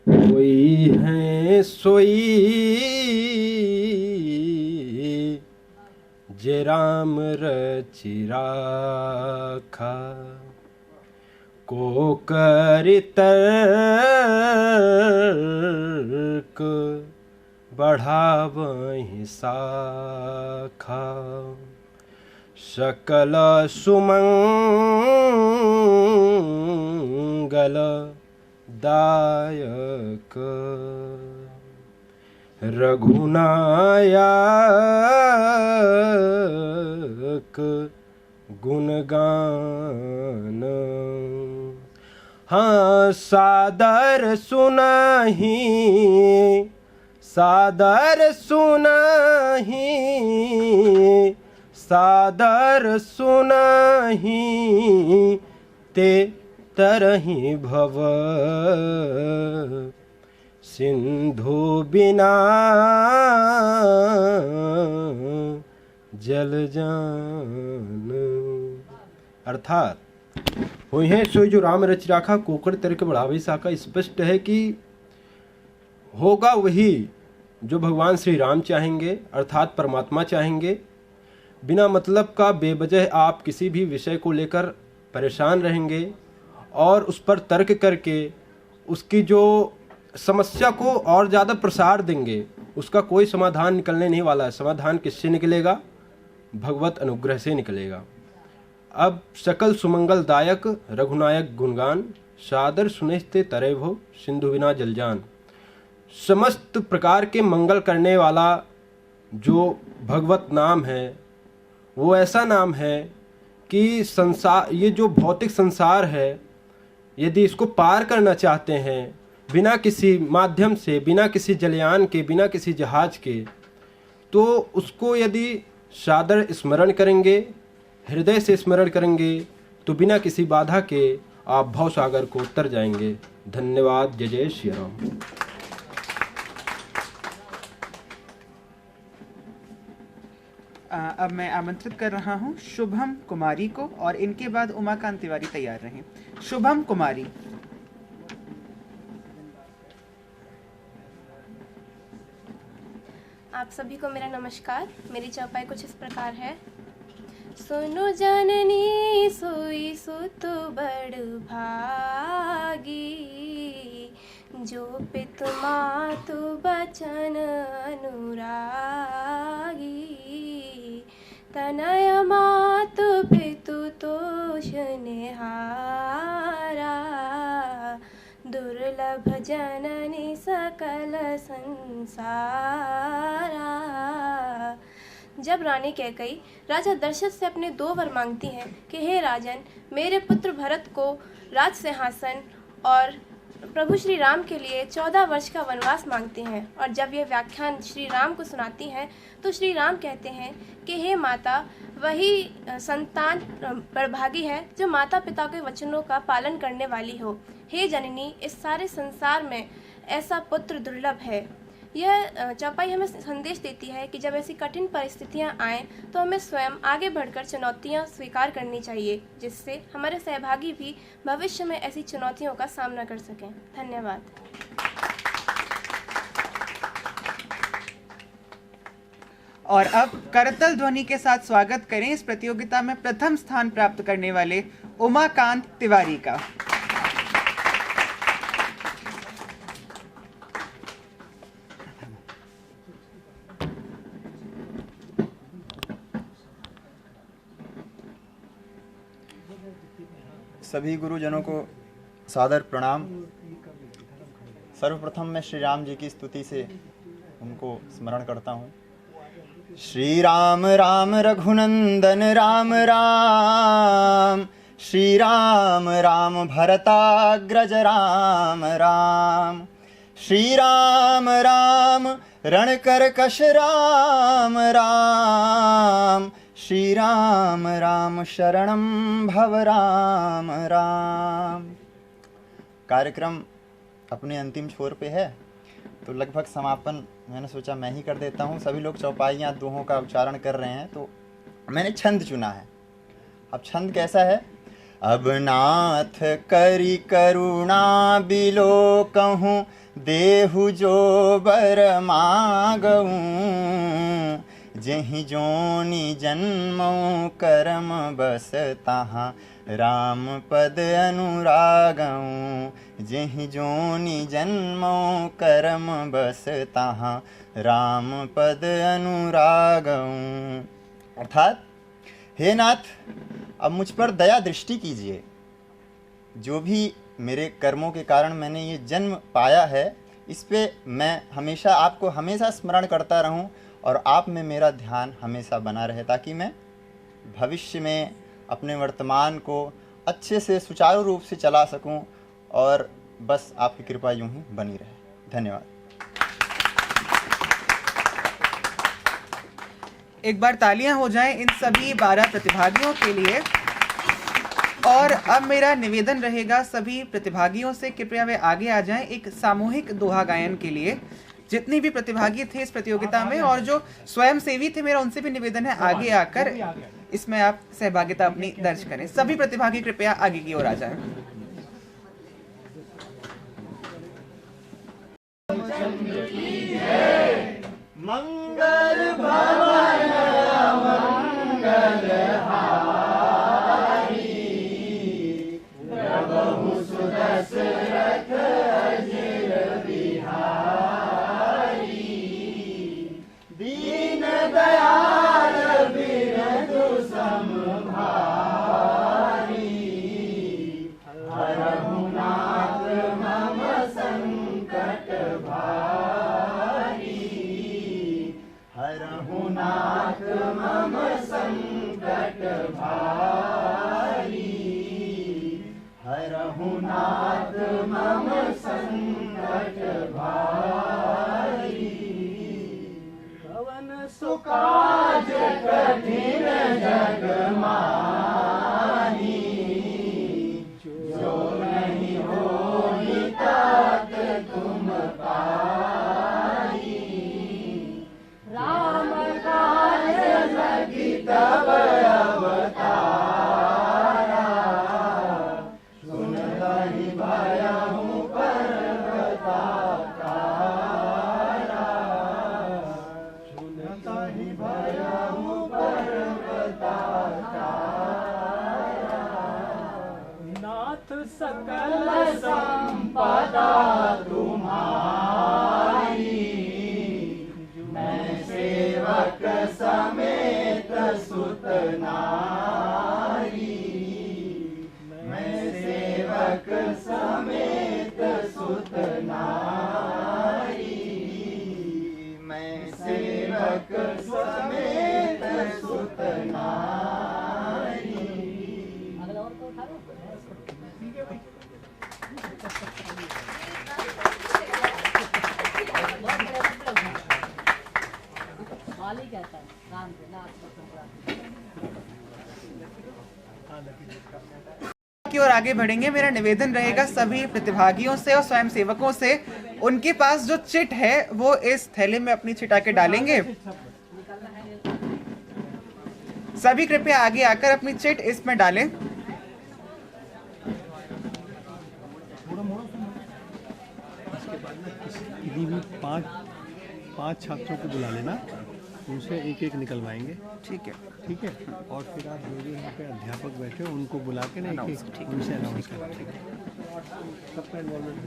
[SPEAKER 14] कोई है सोई जे राम रचि राखा, को करि तर्क बढ़ावहि साखा। सकल सुमंगल दायक रघुनायक गुणगान। हाँ सादर सुनहि, सादर सुनहि, सादर सुनहि, ते तरहि भव, सिंधु बिना जल जान। अर्थात हुई है सोई जो राम रचि राखा, कोकड़ तरक बढ़ावे साका। स्पष्ट है कि होगा वही जो भगवान श्री राम चाहेंगे, अर्थात परमात्मा चाहेंगे। बिना मतलब का बेवजह आप किसी भी विषय को लेकर परेशान रहेंगे और उस पर तर्क करके उसकी जो समस्या को और ज़्यादा प्रसार देंगे, उसका कोई समाधान निकलने नहीं वाला है। समाधान किससे निकलेगा? भगवत अनुग्रह से निकलेगा। अब सकल सुमंगलदायक रघुनायक गुणगान, सादर सुनिस्ते तरे भो, सिंधु बिना जलजान। समस्त प्रकार के मंगल करने वाला जो भगवत नाम है वो ऐसा नाम है कि संसार, ये जो भौतिक संसार है, यदि इसको पार करना चाहते हैं बिना किसी माध्यम से, बिना किसी जलयान के, बिना किसी जहाज के, तो उसको यदि सादर स्मरण करेंगे, हृदय से स्मरण करेंगे, तो बिना किसी बाधा के आप भवसागर को उतर जाएंगे। धन्यवाद। जय जय श्री राम।
[SPEAKER 1] अब मैं आमंत्रित कर रहा हूं शुभम कुमारी को, और इनके बाद उमाकांत तिवारी तैयार रहें। शुभम कुमारी।
[SPEAKER 13] आप सभी को मेरा नमस्कार। मेरी चौपाई कुछ इस प्रकार है। सुनो जननी सोई सुत बड़ भागी, जो पितु मातु बचन अनुरागी। तनय मातु पितु तोष निहारा, दुर्लभ जननी सकल संसारा। जब रानी कैकेयी राजा दशरथ से अपने 2 वर मांगती हैं कि हे राजन, मेरे पुत्र भरत को राज सिंहासन और प्रभु श्री राम के लिए 14 वर्ष का वनवास मांगती हैं, और जब यह व्याख्यान श्री राम को सुनाती हैं तो श्री राम कहते हैं कि हे माता, वही संतान बड़भागी है जो माता पिता के वचनों का पालन करने वाली हो। हे जननी, इस सारे संसार में ऐसा पुत्र दुर्लभ है।
[SPEAKER 8] यह चौपाई हमें संदेश देती है कि जब ऐसी कठिन परिस्थितियां आएं तो हमें स्वयं आगे बढ़कर चुनौतियां स्वीकार करनी चाहिए, जिससे हमारे सहभागी भी भविष्य में ऐसी चुनौतियों का सामना कर सकें। धन्यवाद।
[SPEAKER 1] और अब करतल ध्वनि के साथ स्वागत करें इस प्रतियोगिता में प्रथम स्थान प्राप्त करने वाले उमाकांत तिवारी का।
[SPEAKER 15] सभी गुरुजनों को सादर प्रणाम। सर्वप्रथम मैं श्री राम जी की स्तुति से उनको स्मरण करता हूँ। श्री राम राम रघुनंदन राम राम, श्री राम राम भरताग्रज राम राम, श्री राम राम रणकरकश राम राम, श्री राम राम शरणं भव राम राम। कार्यक्रम अपने अंतिम छोर पे है तो लगभग समापन मैंने सोचा मैं ही कर देता हूँ। सभी लोग चौपाइयाँ दोहों का उच्चारण कर रहे हैं तो मैंने छंद चुना है। अब छंद कैसा है? अब नाथ करी करुणा बिलो कहूँ, देहु जो बर मागऊँ, जेहि जोनि जन्मों कर्म बस तहाँ राम पद अनुरागऊँ, जेहि जोनि जन्मों कर्म बस तहाँ राम पद अनुरागऊँ। अर्थात हे नाथ, अब मुझ पर दया दृष्टि कीजिए। जो भी मेरे कर्मों के कारण मैंने ये जन्म पाया है, इस पे मैं हमेशा आपको हमेशा स्मरण करता रहूं और आप में मेरा ध्यान हमेशा बना रहे, ताकि मैं भविष्य में अपने वर्तमान को अच्छे से सुचारू रूप से चला सकूं और बस आपकी कृपा यूं ही बनी रहे। धन्यवाद।
[SPEAKER 1] एक बार तालियां हो जाएं इन सभी 12 प्रतिभागियों के लिए। और अब मेरा निवेदन रहेगा सभी प्रतिभागियों से, कृपया वे आगे आ जाएं एक सामूहिक दोहा गायन के लिए। जितने भी प्रतिभागी थे इस प्रतियोगिता में और जो स्वयंसेवी थे, मेरा उनसे भी निवेदन है आगे आकर इसमें आप सहभागिता अपनी दर्ज करें। सभी प्रतिभागी कृपया आगे की ओर आ जाएं।
[SPEAKER 16] मंगल भवन मंगल हारी, प्रभु सुदशरथ अजिर बिहारी, दीन दयाल बिरधु समभारी, हरहु नाथ मम संकट भारी, हरहु नाथ मम संकट भारी, हरहु नाथ मम संकट भारी। कवन सुकाज कठिन जग माही, जो नहीं होई तात तुम पाई, राम काज लगी तब अवतारा, सुनहि भयहु पर्वताकारा, सुनहि भयहु पर्वताकारा। नाथ सकल संपदा तुम्हारी, मैं सेवक समेत सुत नारी, मैं सेवक समेत सुत नारी, मैं सेवक समेत सुत नारी।
[SPEAKER 1] की ओर आगे बढ़ेंगे। मेरा निवेदन रहेगा सभी प्रतिभागियों से और स्वयंसेवकों से उनके पास जो चिट है वो इस थैले में अपनी चिट आके डालेंगे। सभी कृपया आगे आकर अपनी चिट इसमें डालें।
[SPEAKER 3] इसके बाद ना किसी भी पांच छात्रों को बुला लेना, उनसे एक एक निकलवाएंगे।
[SPEAKER 1] ठीक है,
[SPEAKER 3] ठीक है। और फिर आप जो यहाँ पे अध्यापक बैठे हो उनको बुला के ना एक एक उनसे अनाउंस करें। सबका इन्वॉल्वमेंट।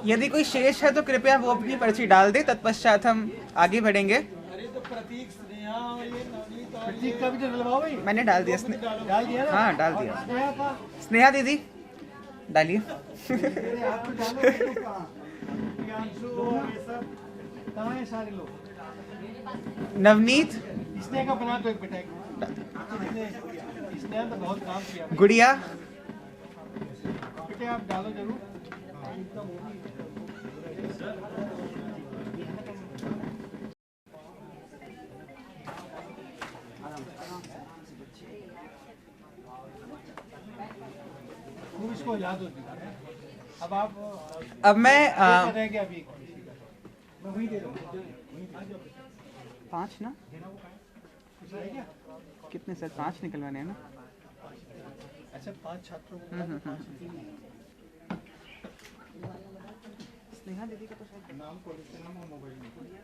[SPEAKER 1] यदि कोई शेष है तो कृपया वो अपनी पर्ची डाल दे, तत्पश्चात हम आगे बढ़ेंगे।
[SPEAKER 3] प्रतीक का भी तो डलवाओ भाई।
[SPEAKER 1] मैंने डाल दिया।
[SPEAKER 3] डाल दिया ना?
[SPEAKER 1] हाँ, डाल दिया। स्नेहा दीदी डालिए।
[SPEAKER 3] कहाँ हैं सारे लोग?
[SPEAKER 1] नवनीत,
[SPEAKER 3] स्नेहा का बना तो एक बेटा स्नेहा तो बहुत काम किया।
[SPEAKER 1] गुड़िया,
[SPEAKER 3] बेटे आप डालो जरूर। इसको याद होती। अब मैं रह गया अभी मैं वही दे रहा हूँ।
[SPEAKER 1] 5 ना? कितने सर? 5 निकलवाने हैं ना?
[SPEAKER 3] अच्छा 5 छात्रों को।
[SPEAKER 1] स्नेहा दीदी का तो शायद
[SPEAKER 3] नाम कॉलेज का नाम और मोबाइल नंबर।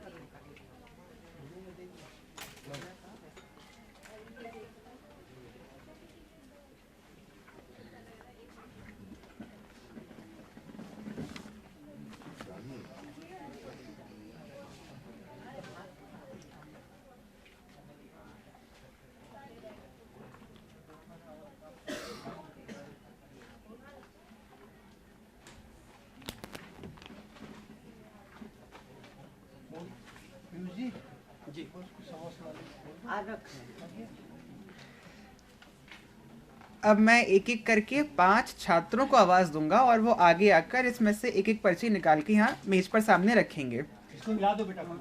[SPEAKER 1] अब मैं एक एक करके 5 छात्रों को आवाज दूंगा और वो आगे आकर इसमें से एक एक पर्ची निकाल के यहाँ मेज पर सामने रखेंगे।
[SPEAKER 3] इसको मिला दो बेटा।
[SPEAKER 6] और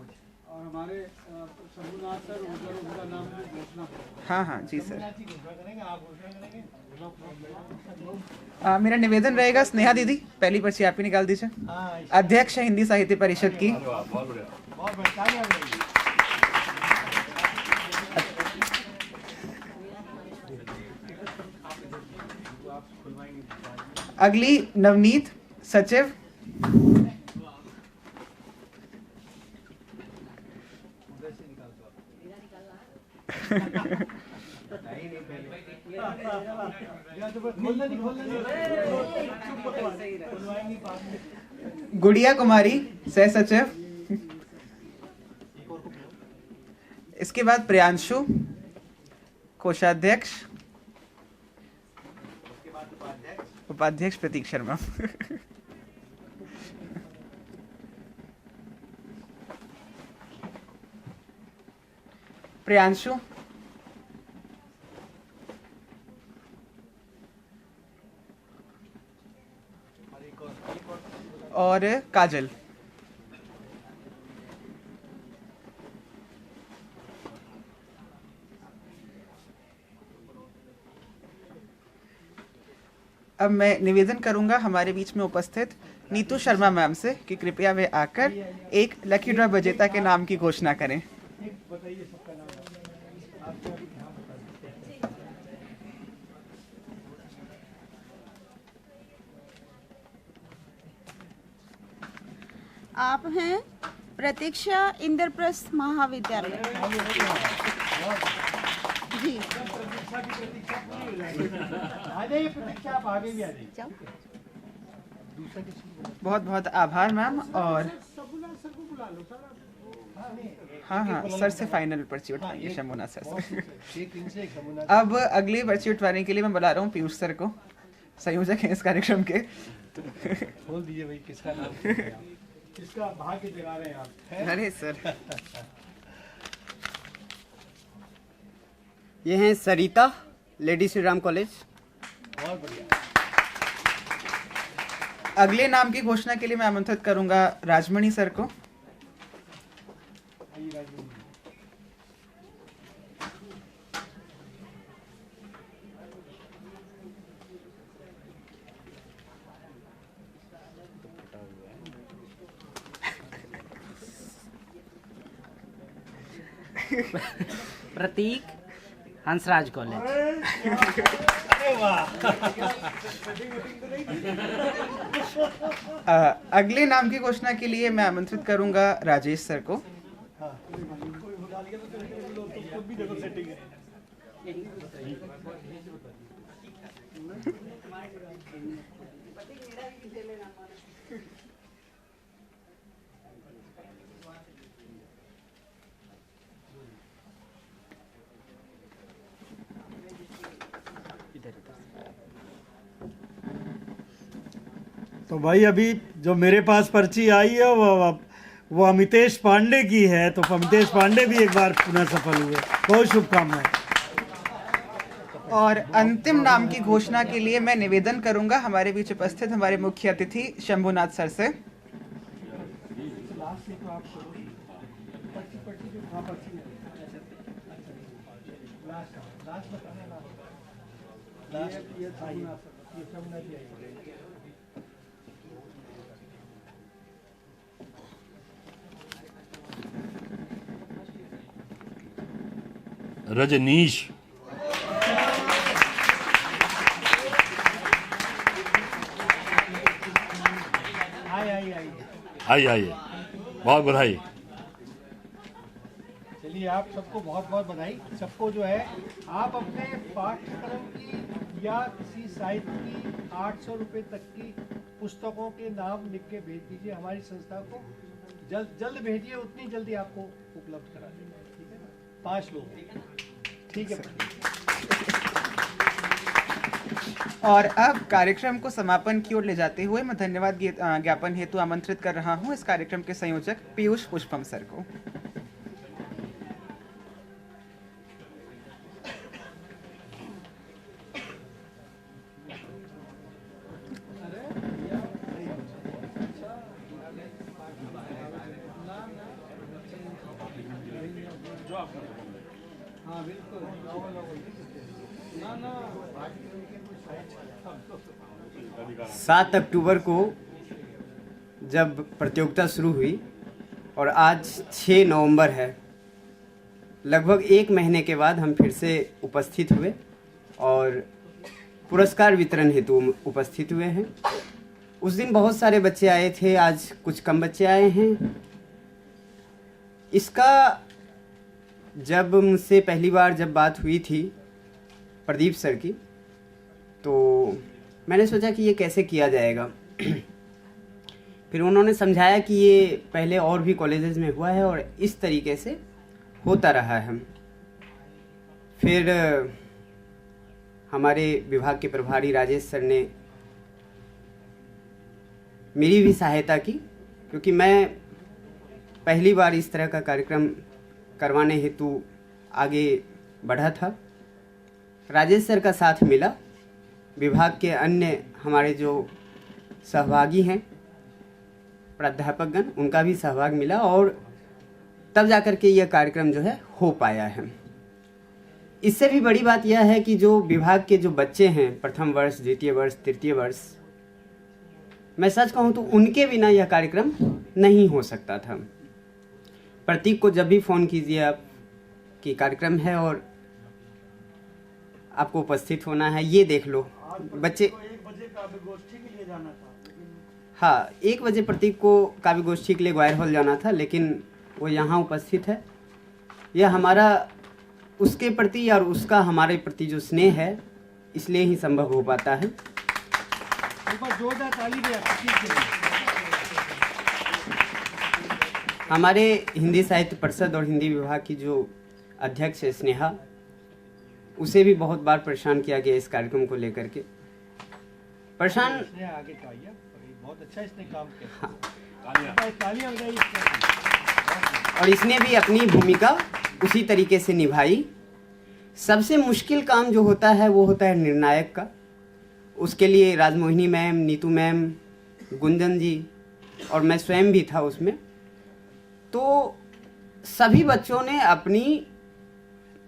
[SPEAKER 6] हमारे शंभुनाथ सर उनका नाम भी घोषणा।
[SPEAKER 1] हाँ जी सर। मेरा निवेदन रहेगा, स्नेहा दीदी पहली पर्ची आप ही निकाल दीजिए। अध्यक्ष हिंदी साहित्य परिषद की। अगली नवनीत, सचिव। गुड़िया कुमारी, सह सचिव। इसके बाद प्रियांशु, कोषाध्यक्ष। उपाध्यक्ष प्रतीक शर्मा। प्रियांशु, और काजल। अब मैं निवेदन करूंगा हमारे बीच में उपस्थित नीतू शर्मा मैम से कि कृपया वे आकर एक लकी ड्रॉ विजेता के नाम की घोषणा करें।
[SPEAKER 17] आप हैं प्रतीक्षा इंद्रप्रस्थ महाविद्यालय जी।
[SPEAKER 1] बहुत बहुत आभार मैम। और हाँ सर से फाइनल पर्ची उठाएंगे शंभुनाथ सर से। अब अगली पर्ची उठवाने के लिए मैं बुला रहा हूँ पीयूष सर को, संयोजक हैं इस कार्यक्रम के।
[SPEAKER 3] खोल दीजिए भाई किसका नाम। इसका भाग्य जगा रहे हैं आप, है?
[SPEAKER 1] अरे सर।
[SPEAKER 18] ये हैं सरिता, लेडी श्री राम कॉलेज।
[SPEAKER 3] बहुत बढ़िया।
[SPEAKER 1] अगले नाम की घोषणा के लिए मैं आमंत्रित करूंगा राजमणि सर को।
[SPEAKER 11] प्रतीक, हंसराज कॉलेज।
[SPEAKER 1] अगले नाम की घोषणा के लिए मैं आमंत्रित करूंगा राजेश सर को।
[SPEAKER 6] तो भाई अभी जो मेरे पास पर्ची आई है वो अमितेश पांडे की है, तो अमितेश पांडे भी एक बार पुनः सफल हुए। बहुत शुभकामनाएं।
[SPEAKER 1] और अंतिम नाम की घोषणा के लिए मैं निवेदन करूंगा हमारे बीच उपस्थित हमारे मुख्य अतिथि शंभुनाथ सर से।
[SPEAKER 5] रजनीश। आइए, बहुत बधाई।
[SPEAKER 3] चलिए, आप सबको बहुत बहुत बधाई। सबको जो है, आप अपने पाठ्यक्रम की या किसी साहित्य की 800 रुपये तक की पुस्तकों के नाम लिख के भेज दीजिए हमारी संस्था को। जल्द भेजिए, उतनी जल्दी आपको उपलब्ध करा देंगे। ठीक है, 5 लोग। ठीक है।
[SPEAKER 1] और अब कार्यक्रम को समापन की ओर ले जाते हुए मैं धन्यवाद ज्ञापन हेतु आमंत्रित कर रहा हूं इस कार्यक्रम के संयोजक पीयूष पुष्पम सर को।
[SPEAKER 3] हाँ बिल्कुल।
[SPEAKER 18] 7 अक्टूबर को जब प्रतियोगिता शुरू हुई और आज 6 नवंबर है, लगभग 1 महीने के बाद हम फिर से उपस्थित हुए और पुरस्कार वितरण हेतु उपस्थित हुए हैं। उस दिन बहुत सारे बच्चे आए थे, आज कुछ कम बच्चे आए हैं। इसका जब मुझसे पहली बार जब बात हुई थी प्रदीप सर की, तो मैंने सोचा कि ये कैसे किया जाएगा। फिर उन्होंने समझाया कि ये पहले और भी कॉलेजेस में हुआ है और इस तरीके से होता रहा है। फिर हमारे विभाग के प्रभारी राजेश सर ने मेरी भी सहायता की, क्योंकि मैं पहली बार इस तरह का कार्यक्रम करवाने हेतु आगे बढ़ा था। राजेश सर का साथ मिला, विभाग के अन्य हमारे जो सहभागी हैं प्राध्यापकगण, उनका भी सहभाग मिला और तब जाकर के यह कार्यक्रम जो है हो पाया है। इससे भी बड़ी बात यह है कि जो विभाग के जो बच्चे हैं, प्रथम वर्ष, द्वितीय वर्ष, तृतीय वर्ष, मैं सच कहूँ तो उनके बिना यह कार्यक्रम नहीं हो सकता था। प्रतीक को जब भी फ़ोन कीजिए आप कि कार्यक्रम है और आपको उपस्थित होना है, ये देख लो बच्चे।
[SPEAKER 6] 1 बजे काव्य गोष्ठी के लिए जाना था।
[SPEAKER 18] हाँ, 1 बजे प्रतीक को काव्य गोष्ठी के लिए ग्वायर हॉल जाना था, लेकिन वो यहाँ उपस्थित है। यह हमारा उसके प्रति और उसका हमारे प्रति जो स्नेह है, इसलिए ही संभव हो पाता है।
[SPEAKER 3] एक बार जोरदार ताली दें प्रतीक के लिए।
[SPEAKER 18] हमारे हिंदी साहित्य परिषद और हिंदी विभाग की जो अध्यक्ष है स्नेहा, उसे भी बहुत बार परेशान किया गया इस कार्यक्रम को लेकर के। परेशान
[SPEAKER 3] आगे का बहुत अच्छा इसने काम किया।
[SPEAKER 18] हाँ, और इसने भी अपनी भूमिका उसी तरीके से निभाई। सबसे मुश्किल काम जो होता है वो होता है निर्णायक का। उसके लिए राजमोहिनी मैम, नीतू मैम, गुंजन जी और मैं स्वयं भी था उसमें। तो सभी बच्चों ने अपनी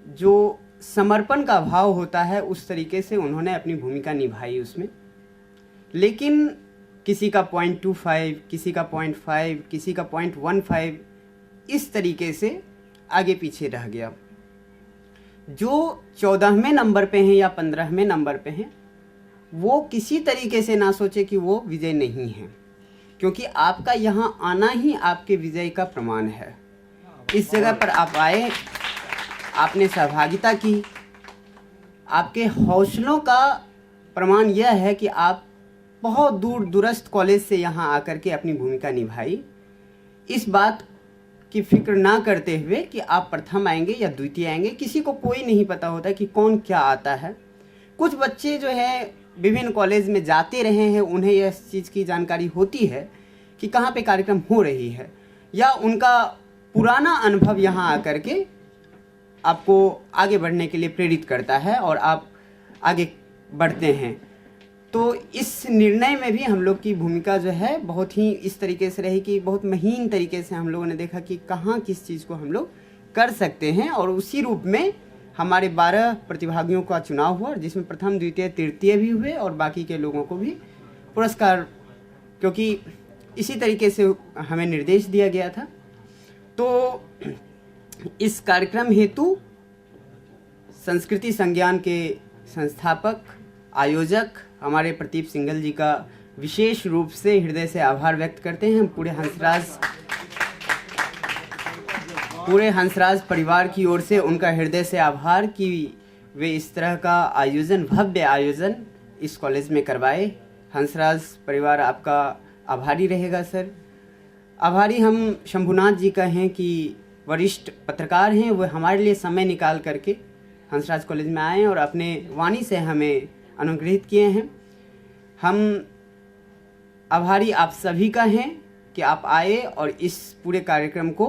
[SPEAKER 18] जो समर्पण का भाव होता है उस तरीके से उन्होंने अपनी भूमिका निभाई उसमें। लेकिन किसी का 0.25, किसी का 0.5, किसी का 0.15 इस तरीके से आगे पीछे रह गया। जो 14वें नंबर पे हैं या 15वें नंबर पे हैं वो किसी तरीके से ना सोचे कि वो विजय नहीं है, क्योंकि आपका यहाँ आना ही आपके विजय का प्रमाण है। इस जगह पर आप आए, आपने सहभागिता की, आपके हौसलों का प्रमाण यह है कि आप बहुत दूर दूरस्थ कॉलेज से यहाँ आकर के अपनी भूमिका निभाई। इस बात की फिक्र ना करते हुए कि आप प्रथम आएंगे या द्वितीय आएंगे, किसी को कोई नहीं पता होता कि कौन क्या आता है। कुछ बच्चे जो है विभिन्न कॉलेज में जाते रहे हैं, उन्हें यह चीज़ की जानकारी होती है कि कहाँ पे कार्यक्रम हो रही है, या उनका पुराना अनुभव यहाँ आकर के आपको आगे बढ़ने के लिए प्रेरित करता है और आप आगे बढ़ते हैं। तो इस निर्णय में भी हम लोग की भूमिका जो है बहुत ही इस तरीके से रही कि बहुत महीन तरीके से हम लोगों ने देखा कि कहाँ किस चीज़ को हम लोग कर सकते हैं, और उसी रूप में हमारे 12 प्रतिभागियों का चुनाव हुआ, जिसमें प्रथम, द्वितीय, तृतीय भी हुए और बाकी के लोगों को भी पुरस्कार, क्योंकि इसी तरीके से हमें निर्देश दिया गया था। तो इस कार्यक्रम हेतु संस्कृति संज्ञान के संस्थापक, आयोजक हमारे प्रदीप सिंघल जी का विशेष रूप से हृदय से आभार व्यक्त करते हैं। पूरे हंसराज परिवार की ओर से उनका हृदय से आभार कि वे इस तरह का आयोजन, भव्य आयोजन इस कॉलेज में करवाए। हंसराज परिवार आपका आभारी रहेगा सर। आभारी हम शंभुनाथ जी का हैं कि वरिष्ठ पत्रकार हैं, वो हमारे लिए समय निकाल करके हंसराज कॉलेज में आए और अपने वाणी से हमें अनुग्रहित किए हैं। हम आभारी आप सभी का हैं कि आप आए और इस पूरे कार्यक्रम को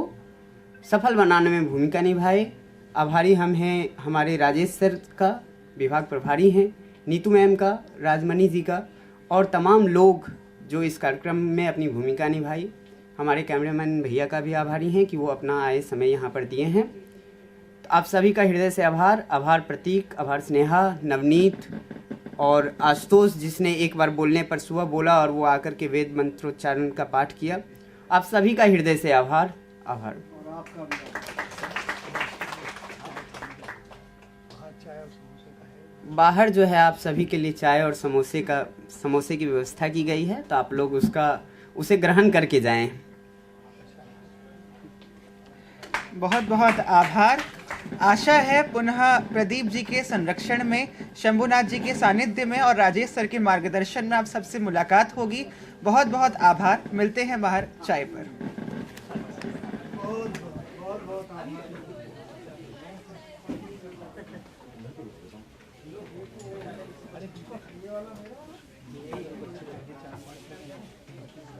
[SPEAKER 18] सफल बनाने में भूमिका निभाए। आभारी हम हैं हमारे राजेश सर का, विभाग प्रभारी हैं, नीतू मैम का, राजमणि जी का, और तमाम लोग जो इस कार्यक्रम में अपनी भूमिका निभाई। हमारे कैमरामैन भैया का भी आभारी हैं कि वो अपना आए समय यहाँ पर दिए हैं। तो आप सभी का हृदय से आभार। आभार प्रतीक, आभार स्नेहा, नवनीत और आशुतोष जिसने एक बार बोलने पर सुबह बोला और वो आकर के वेद मंत्रोच्चारण का पाठ किया। आप सभी का हृदय से आभार। आभार। बाहर जो है आप सभी के लिए चाय और समोसे की व्यवस्था की गई है, तो आप लोग उसे ग्रहण करके जाएं।
[SPEAKER 1] बहुत बहुत आभार। आशा है पुनः प्रदीप जी के संरक्षण में, शंभुनाथ जी के सानिध्य में और राजेश सर के मार्गदर्शन में आप सबसे मुलाकात होगी। बहुत बहुत आभार। मिलते हैं बाहर चाय पर।